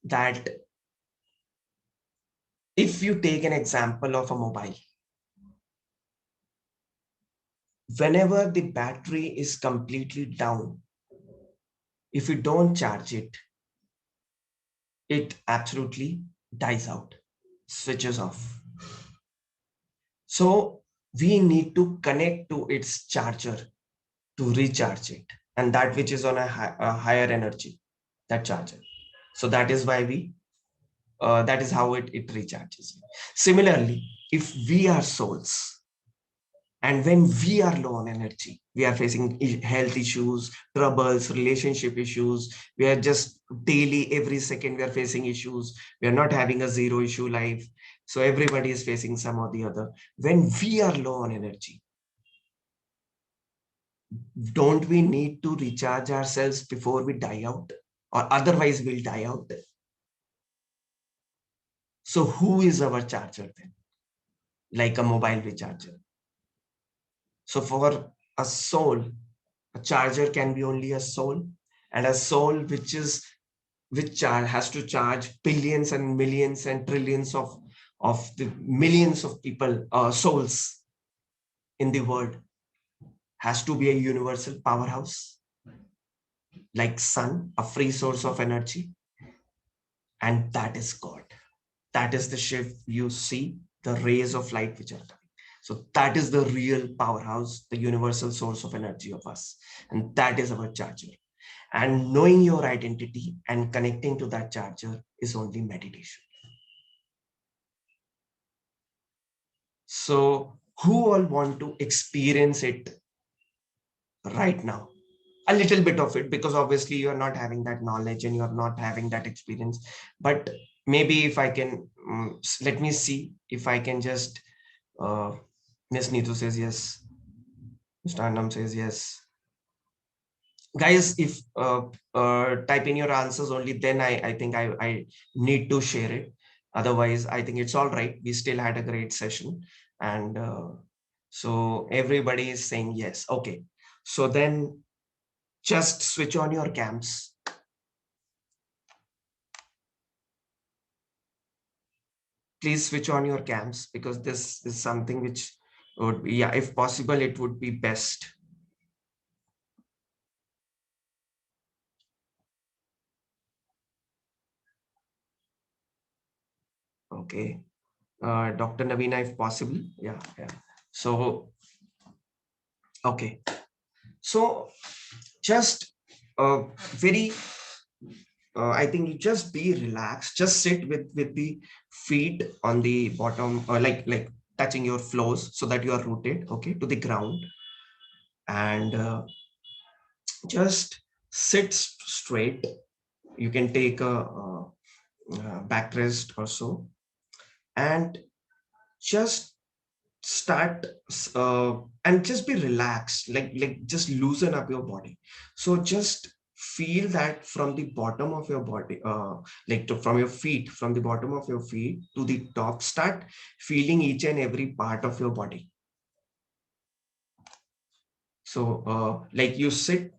that if you take an example of a mobile, whenever the battery is completely down, if you don't charge it, it absolutely dies out, switches off. So we need to connect to its charger to recharge it, and that which is on a higher energy, that charger. So that is why that is how it recharges. Similarly, if we are souls, and when we are low on energy, we are facing health issues, troubles, relationship issues. We are just daily, every second, we are facing issues. We are not having a zero issue life. So everybody is facing some or the other. When we are low on energy, don't we need to recharge ourselves before we die out? Or otherwise we'll die out. So who is our charger then? Like a mobile recharger. So for a soul, a charger can be only a soul, and a soul which has to charge billions and millions and trillions of the millions of people, souls in the world, has to be a universal powerhouse like sun, a free source of energy, and that is God. That is the shift you see, the rays of light which are coming. So that is the real powerhouse, the universal source of energy of us. And that is our charger. And knowing your identity and connecting to that charger is only meditation. So who all want to experience it right now? A little bit of it, because obviously you are not having that knowledge and you are not having that experience. But maybe if I can, let me see if I can just, Ms. Neetu says yes. Mr. Annam says yes. Guys, if type in your answers only, then I think I need to share it. Otherwise, I think it's all right. We still had a great session. And so everybody is saying yes. Okay. So then just switch on your cams. Please switch on your cams, because this is something which would be, yeah, if possible, it would be best. Okay. Dr. Navina, if possible. Yeah. So, okay. So just very, I think you just be relaxed, just sit with the feet on the bottom, or like touching your floors so that you are rooted, okay, to the ground. And just sit straight. You can take a back rest or so, and just start and just be relaxed, like just loosen up your body. So just feel that from the bottom of your body, from your feet, from the bottom of your feet to the top, start feeling each and every part of your body. So like you sit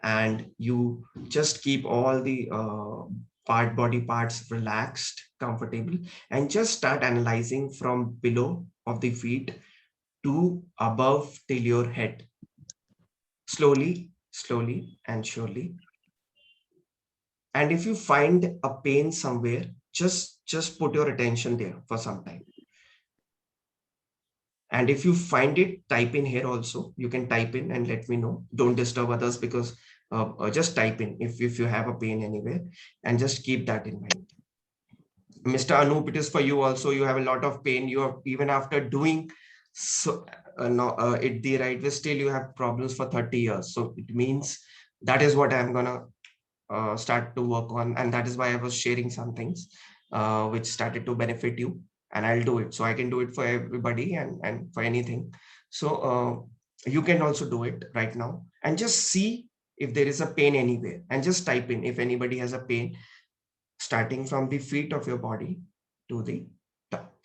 and you just keep all the body parts relaxed, comfortable, and just start analyzing from below of the feet to above till your head. Slowly, slowly and surely. And if you find a pain somewhere, just put your attention there for some time. And if you find it, type in here also. You can type in and let me know. Don't disturb others, because just type in if you have a pain anywhere, and just keep that in mind. Mr. Anup, it is for you also. You have a lot of pain. You are, even after doing so it the right way, still you have problems for 30 years. So it means that is what I'm gonna start to work on, and that is why I was sharing some things which started to benefit you, and I'll do it. So I can do it for everybody and for anything. So you can also do it right now, and just see if there is a pain anywhere, and just type in if anybody has a pain starting from the feet of your body to the top.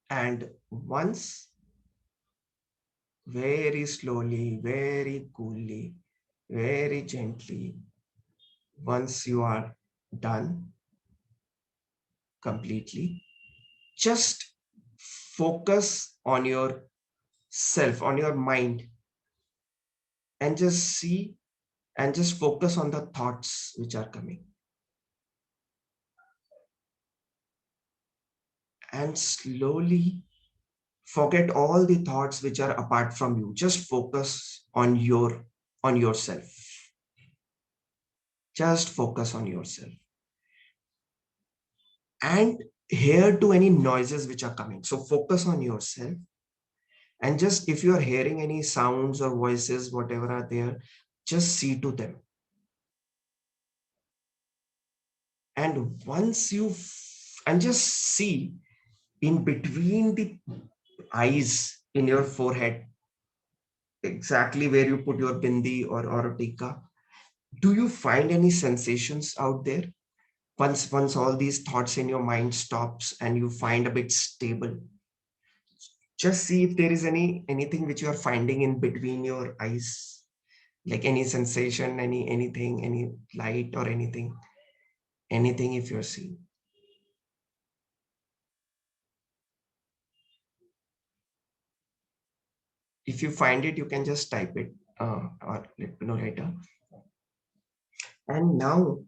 And once, very slowly, very coolly, very gently, once you are done completely, just focus on your self, on your mind, and just see and just focus on the thoughts which are coming. And slowly forget all the thoughts which are apart from you. Just focus on yourself. Just focus on yourself. And hear to any noises which are coming. So focus on yourself. And just if you are hearing any sounds or voices, whatever are there, just see to them. And once and just see in between the eyes in your forehead, exactly where you put your bindi or a tika, do you find any sensations out there? Once all these thoughts in your mind stops and you find a bit stable, just see if there is anything which you are finding in between your eyes, like any sensation, anything, any light or anything if you're seeing. If you find it, you can just type it or let me know later. And now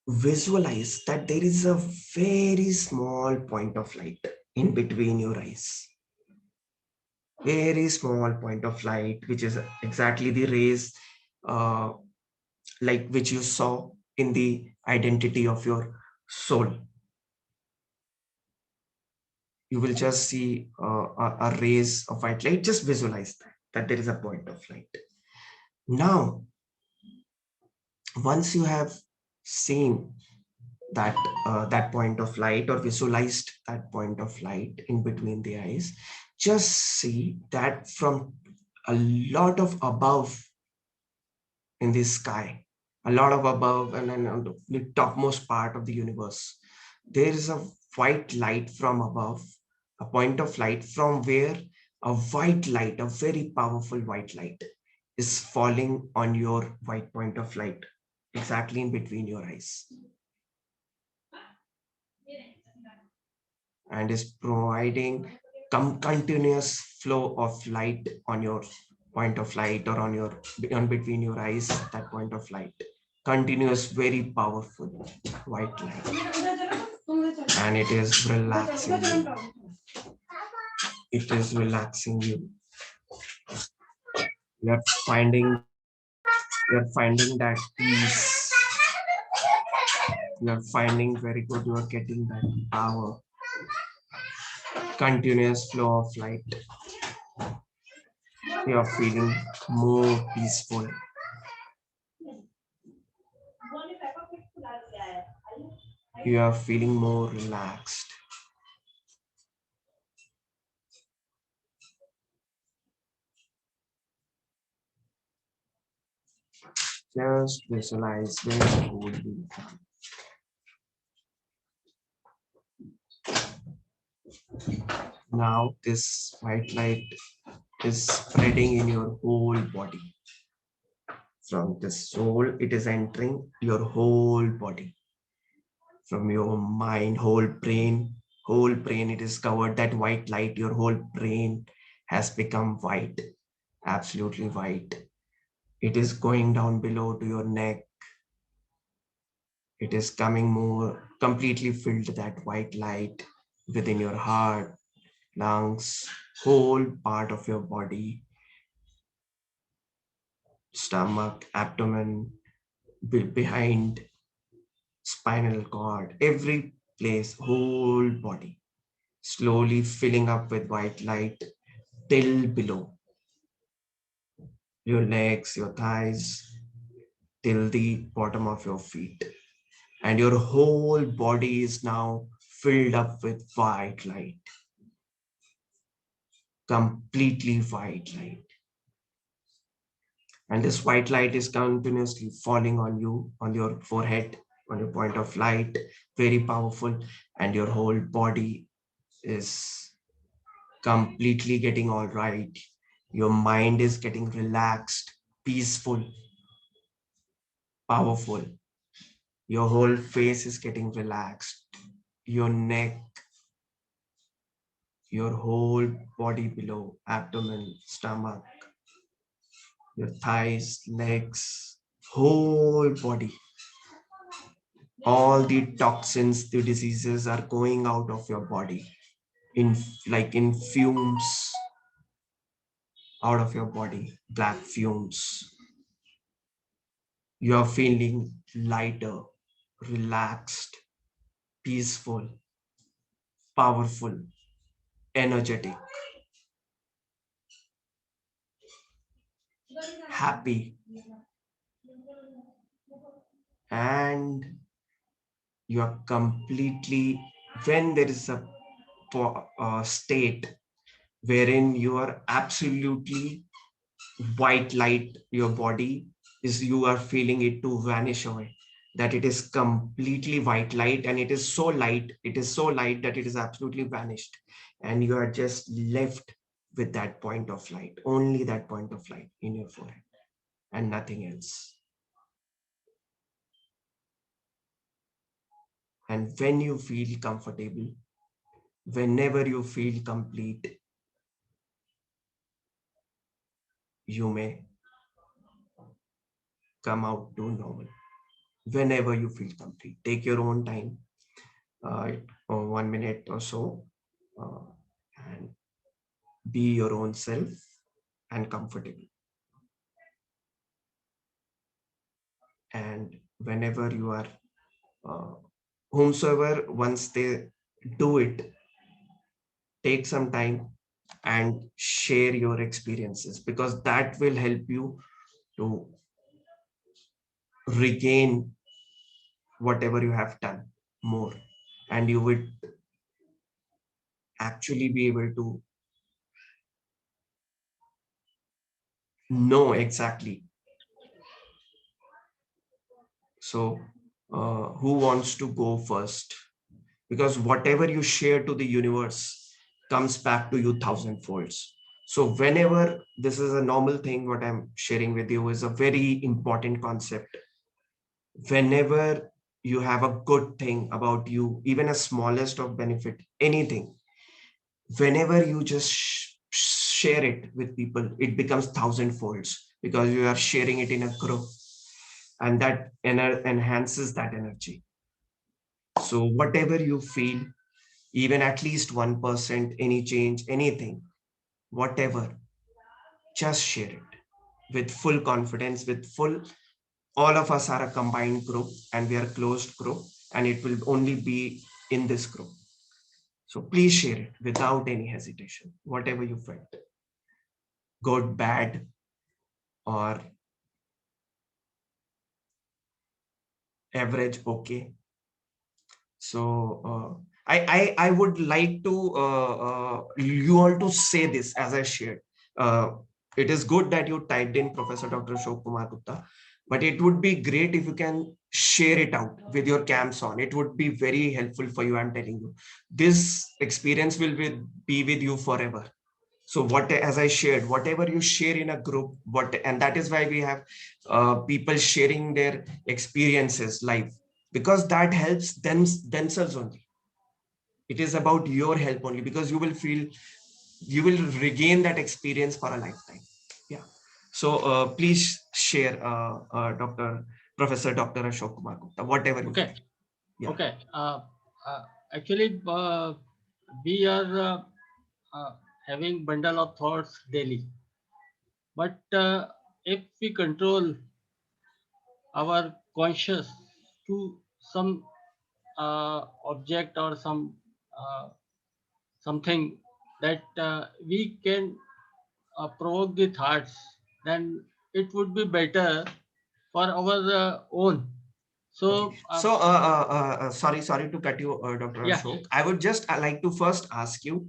visualize that there is a very small point of light in between your eyes. Very small point of light, which is exactly the rays like which you saw in the identity of your soul. You will just see a rays of white light. Just visualize that there is a point of light. Now, once you have seen that that point of light or visualized that point of light in between the eyes, just see that from a lot of above in the sky, a lot of above and then on the topmost part of the universe, there is a white light from above, a point of light from where a white light, a very powerful white light is falling on your white point of light exactly in between your eyes, and is providing continuous flow of light on your point of light or on between your eyes, that point of light, continuous, very powerful white light, and it is relaxing you. It is relaxing you. You're finding that peace. You're finding very good. You're getting that power, continuous flow of light. You're feeling more peaceful. You are feeling more relaxed. Just visualize where you would be. Now this white light is spreading in your whole body. From the soul, it is entering your whole body. From your mind, whole brain, it is covered. That white light, your whole brain has become white, absolutely white. It is going down below to your neck. It is coming more completely filled, that white light within your heart, lungs, whole part of your body, stomach, abdomen, behind, spinal cord, every place, whole body, slowly filling up with white light till below your legs, your thighs, till the bottom of your feet. And your whole body is now filled up with white light, completely white light. And this white light is continuously falling on you, on your forehead, on your point of light, very powerful. And your whole body is completely getting all right. Your mind is getting relaxed, peaceful, powerful. Your whole face is getting relaxed. Your neck, your whole body below, abdomen, stomach, your thighs, legs, whole body. All the toxins, the diseases are going out of your body in fumes out of your body, black fumes. You are feeling lighter, relaxed, peaceful, powerful, energetic, happy, and you are completely, when there is a state wherein you are absolutely white light, your body is, you are feeling it to vanish away, that it is completely white light, and it is so light, that it is absolutely vanished, and you are just left with that point of light, only that point of light in your forehead and nothing else. And when you feel comfortable, whenever you feel complete, you may come out to normal. Whenever you feel complete, take your own time, 1 minute or so, and be your own self and comfortable. And whenever you are, whomsoever, once they do it, take some time and share your experiences, because that will help you to regain whatever you have done more, and you would actually be able to know exactly. So who wants to go first? Because whatever you share to the universe comes back to you 1,000 folds. So whenever, this is a normal thing, what I'm sharing with you is a very important concept. Whenever you have a good thing about you, even a smallest of benefit, anything, whenever you just share it with people, it becomes 1,000 folds, because you are sharing it in a group, and that enhances that energy. So whatever you feel, even at least 1%, any change, anything, whatever, just share it with full confidence, with full, all of us are a combined group, and we are a closed group, and it will only be in this group. So please share it without any hesitation, whatever you felt, good, bad, or average, okay. So I would like to you all to say this as I shared. It is good that you typed in Professor Dr. Ashok Kumar Gupta, but it would be great if you can share it out with your cams on. It would be very helpful for you. I'm telling you, this experience will be with you forever. So as I shared, whatever you share in a group, and that is why we have people sharing their experiences live, because that helps themselves only. It is about your help only, because you will regain that experience for a lifetime. Yeah. So please share, Professor Dr. Ashok Kumar Gupta, whatever you Okay. feel. Yeah. Okay. Actually, we are having bundle of thoughts daily, but if we control our conscious to some object or something that we can provoke the thoughts, then it would be better for our own. So, Okay. So, sorry to cut you, Dr. yeah, Ashok. I would just like to first ask you,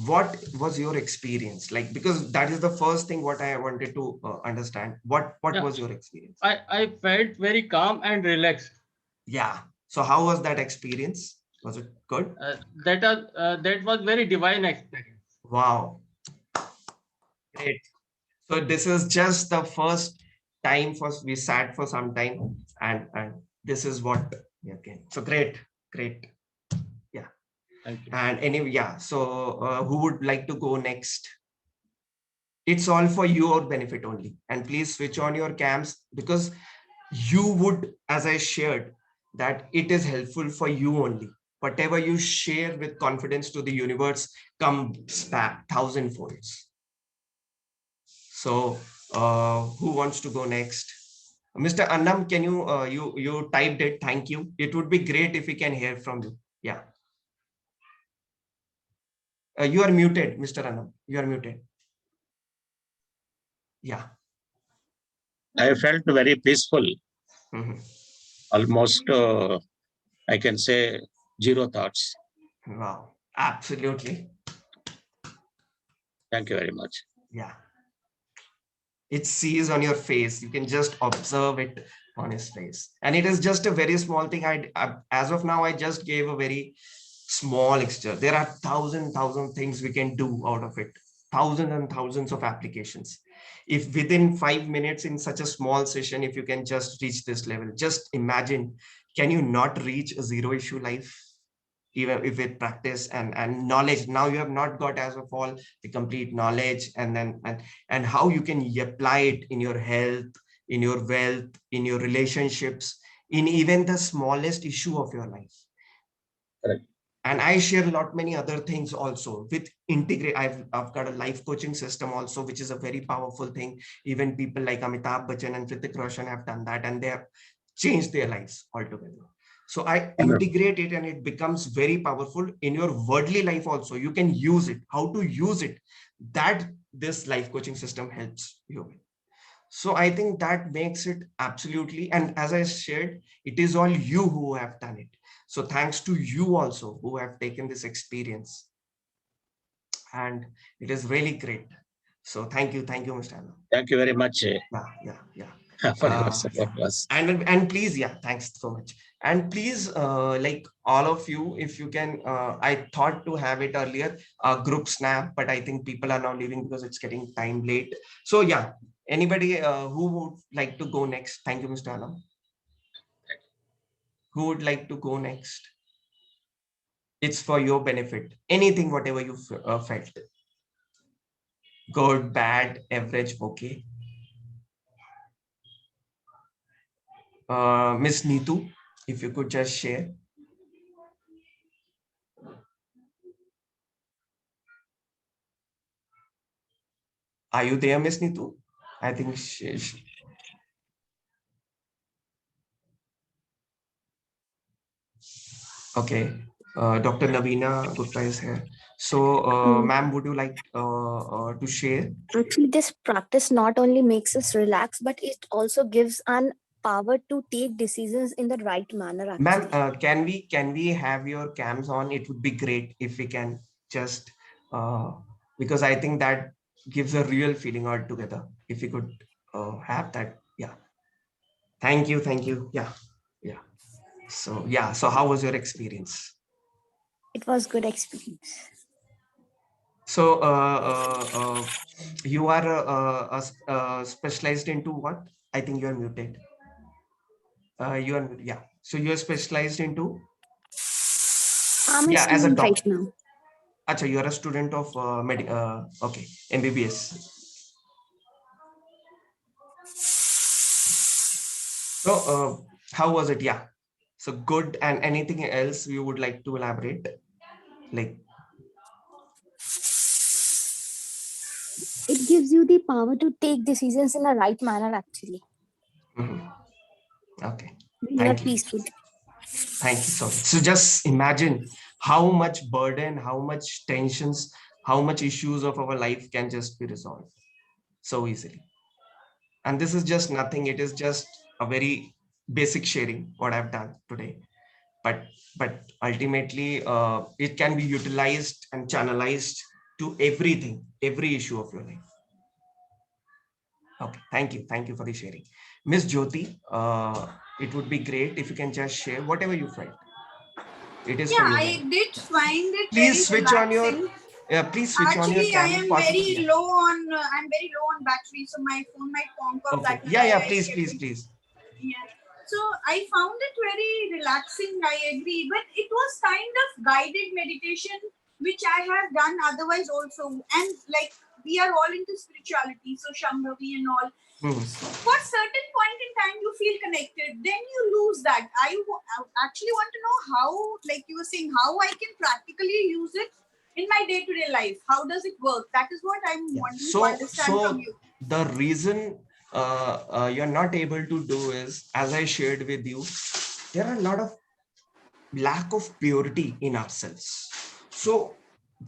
what was your experience like? Because that is the first thing what I wanted to understand. What yeah. was your experience? I felt very calm and relaxed. Yeah. So how was that experience? Was it good? That was very divine experience. Wow. Great. So this is just the first time for we sat for some time, and this is what we are getting. So great. Yeah. Thank you. And anyway, yeah. So who would like to go next? It's all for your benefit only. And please switch on your cams, because you would, as I shared, that it is helpful for you only. Whatever you share with confidence to the universe comes back thousandfolds. So who wants to go next? Mr. Annam, can you, you typed it. Thank you. It would be great if we can hear from you. Yeah. You are muted, Mr. Annam. You are muted. Yeah. I felt very peaceful. Mhm. Almost, I can say, zero thoughts. Wow. Absolutely. Thank you very much. Yeah. It sees on your face. You can just observe it on his face. And it is just a very small thing. As of now, I just gave a very small extra. There are thousand things we can do out of it. Thousands and thousands of applications. If within 5 minutes in such a small session, if you can just reach this level, just imagine, can you not reach a zero issue life? Even if with practice and knowledge. Now you have not got as of all the complete knowledge, and then and how you can apply it in your health, in your wealth, in your relationships, in even the smallest issue of your life. Correct. And I share a lot many other things also with integrate. I've got a life coaching system also, which is a very powerful thing. Even people like Amitabh Bachchan and Hrithik Roshan have done that, and they have changed their lives altogether. So I integrate it, and it becomes very powerful in your worldly life also. You can use it. How to use it, that this life coaching system helps you with. So I think that makes it absolutely, and as I shared, it is all you who have done it. So thanks to you also who have taken this experience. And it is really great. So thank you, Mr. Anna. Thank you very much Yeah. for your support. And please, yeah, thanks so much. And please, like all of you, if you can, I thought to have it earlier, group snap, but I think people are now leaving because it's getting time late. So yeah, anybody who would like to go next? Thank you, Mr. Anam. Who would like to go next? It's for your benefit. Anything, whatever you felt. Good, bad, average, okay. Miss Neetu, if you could just share. Are you there, Miss Neetu? I think okay. Dr. Navina Gupta is here. So, ma'am, would you like to share? Actually, this practice not only makes us relax, but it also gives an power to take decisions in the right manner. Ma'am, can we have your cams on? It would be great if we can just because I think that gives a real feeling altogether. If we could have that, yeah. Thank you. Yeah. So yeah. So how was your experience? It was good experience. So you are specialized into what? I think you are muted. You are, yeah. So you are specialized into, I'm a yeah, as a student right doctor. now. Acha, you are a student of okay, MBBS. So how was it? Yeah. So good. And anything else you would like to elaborate? Like, It gives you the power to take decisions in a right manner, actually. mhm. Okay. You are Thank you. peaceful. Thank you so much. So just imagine how much burden, how much tensions, how much issues of our life can just be resolved so easily. And this is just nothing. It is just a very basic sharing what I've done today. But ultimately, it can be utilized and channelized to everything, every issue of your life. Okay, thank you for the sharing. Miss Jyoti, it would be great if you can just share whatever you find. It is Yeah, from your I end. did find it very Please switch on your relaxing. please switch on your Actually, I camera. am Possible? very Yeah. low on. I'm very low on battery, so my phone might conk off Okay. that much. Yeah, I please, kept please, it. please. Yeah. So I found it very relaxing. I agree, but it was kind of guided meditation, which I have done otherwise also. And like we are all into spirituality, so Shambhavi and all. Hmm. For certain point in time, you feel connected. Then you lose that. I actually want to know how, like you were saying, how I can practically use it in my day-to-day life. How does it work? That is what I'm Yeah. wanting to So understand from you. the reason you're not able to do is, as I shared with you, there are a lot of lack of purity in ourselves. So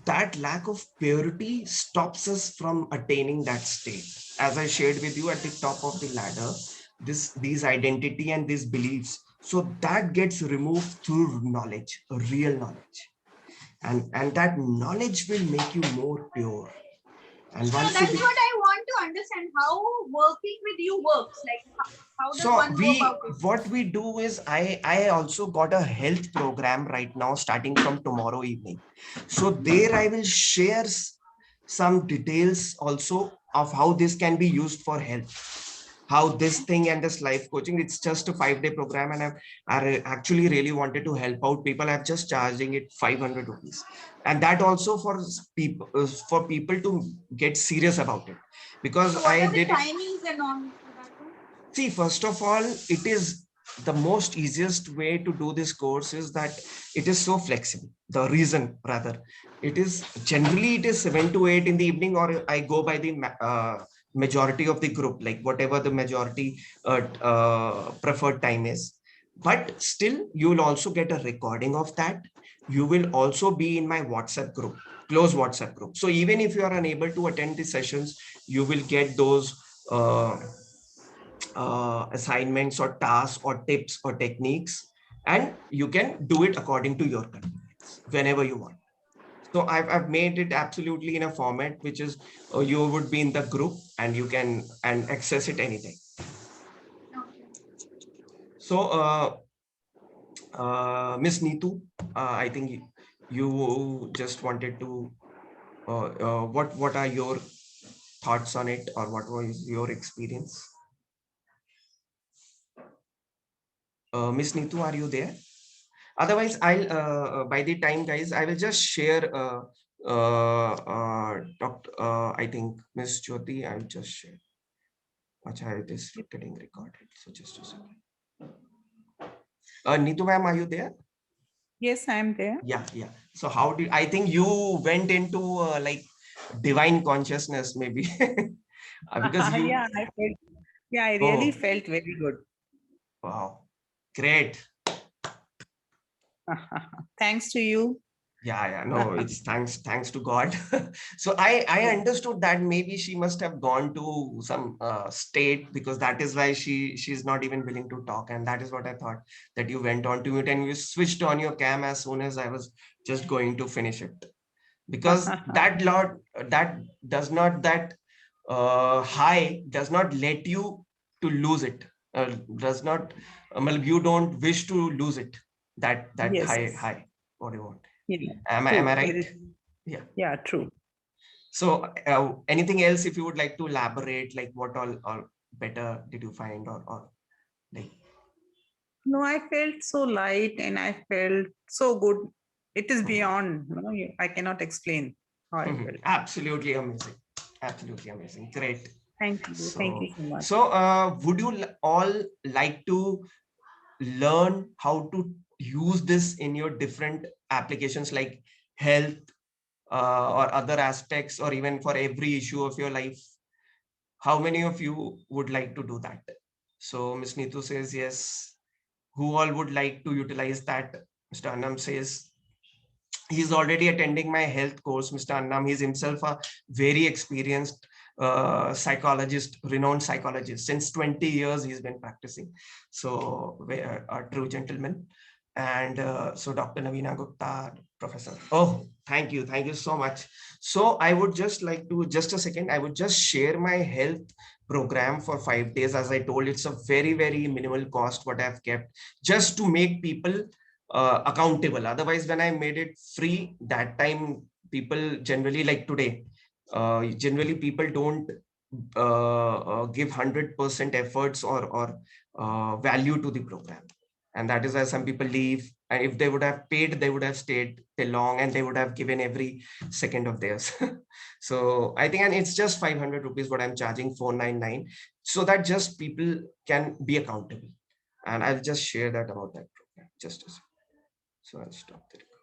that lack of purity stops us from attaining that state. As I shared with you at the top of the ladder, these identity and these beliefs. So that gets removed through knowledge, real knowledge. And that knowledge will make you more pure. And So once that you is what I want to understand. How working with you works. Like how does so one go about it? what we do is I also got a health program right now starting from tomorrow evening. So there I will share some details also of how this can be used for health, how this thing and this life coaching, it's just a 5-day program, and I actually really wanted to help out people. I'm just charging it 500 rupees, and that also for people to get serious about it, because So what I are the did it. timings and all for that one? See, first of all, it is the most easiest way to do this course is that it is so flexible. The reason, rather, it is generally it is 7 to 8 in the evening, or I go by the majority of the group, like whatever the majority preferred time is. But still, you will also get a recording of that. You will also be in my WhatsApp group, close WhatsApp group. So even if you are unable to attend the sessions, you will get those assignments or tasks or tips or techniques, and you can do it according to your convenience whenever you want. So I've made it absolutely in a format which is you would be in the group and you can and access it anytime. So Miss Neetu, I think you just wanted to what are your thoughts on it, or what was your experience? Miss Neetu, are you there? Otherwise, I'll by the time, guys, I will just share. I think Miss Jyoti, I'll just share. Acha, it is getting recorded. So just a second. Neetu ma'am, are you there? Yes, I am there. Yeah, yeah. So how did I think you went into like divine consciousness, maybe because you. Yeah, I really Oh, felt very good. wow, great. Thanks to you. Yeah, no, it's thanks to God. So I understood that maybe she must have gone to some state, because that is why she's not even willing to talk, and that is what I thought, that you went on to mute and you switched on your cam as soon as I was just going to finish it, because that does not that high does not let you to lose it, does not you don't wish to lose it, that Yes. high what do you want? Yeah, Am I true. right? Yeah. Yeah, true. So anything else if you would like to elaborate, like what all better did you find, or like? No, I felt so light and I felt so good. It is beyond, I cannot explain how I felt. Absolutely amazing. Absolutely amazing. Great. Thank you. Thank you so much. So would you all like to learn how to use this in your different applications like health or other aspects, or even for every issue of your life? How many of you would like to do that? So Ms. Neetu says yes. Who all would like to utilize that? Mr. Annam says he's already attending my health course. Mr. Annam, he's himself a very experienced psychologist, renowned psychologist. Since 20 years he's been practicing. So a true gentleman. And so Dr. Navina Gupta, Professor. Oh, thank you so much. So I would just like to, just a second, I would just share my health program for 5 days. As I told, it's a very minimal cost what I've kept, just to make people accountable. Otherwise, when I made it free, that time people generally, like today, generally people don't give 100% efforts or value to the program. And that is why some people leave. And if they would have paid, they would have stayed till long, and they would have given every second of theirs. So I think, and it's just 500 rupees what I'm charging, 499, so that just people can be accountable. And I'll just share that about that program. Just a second. So I'll stop the recording.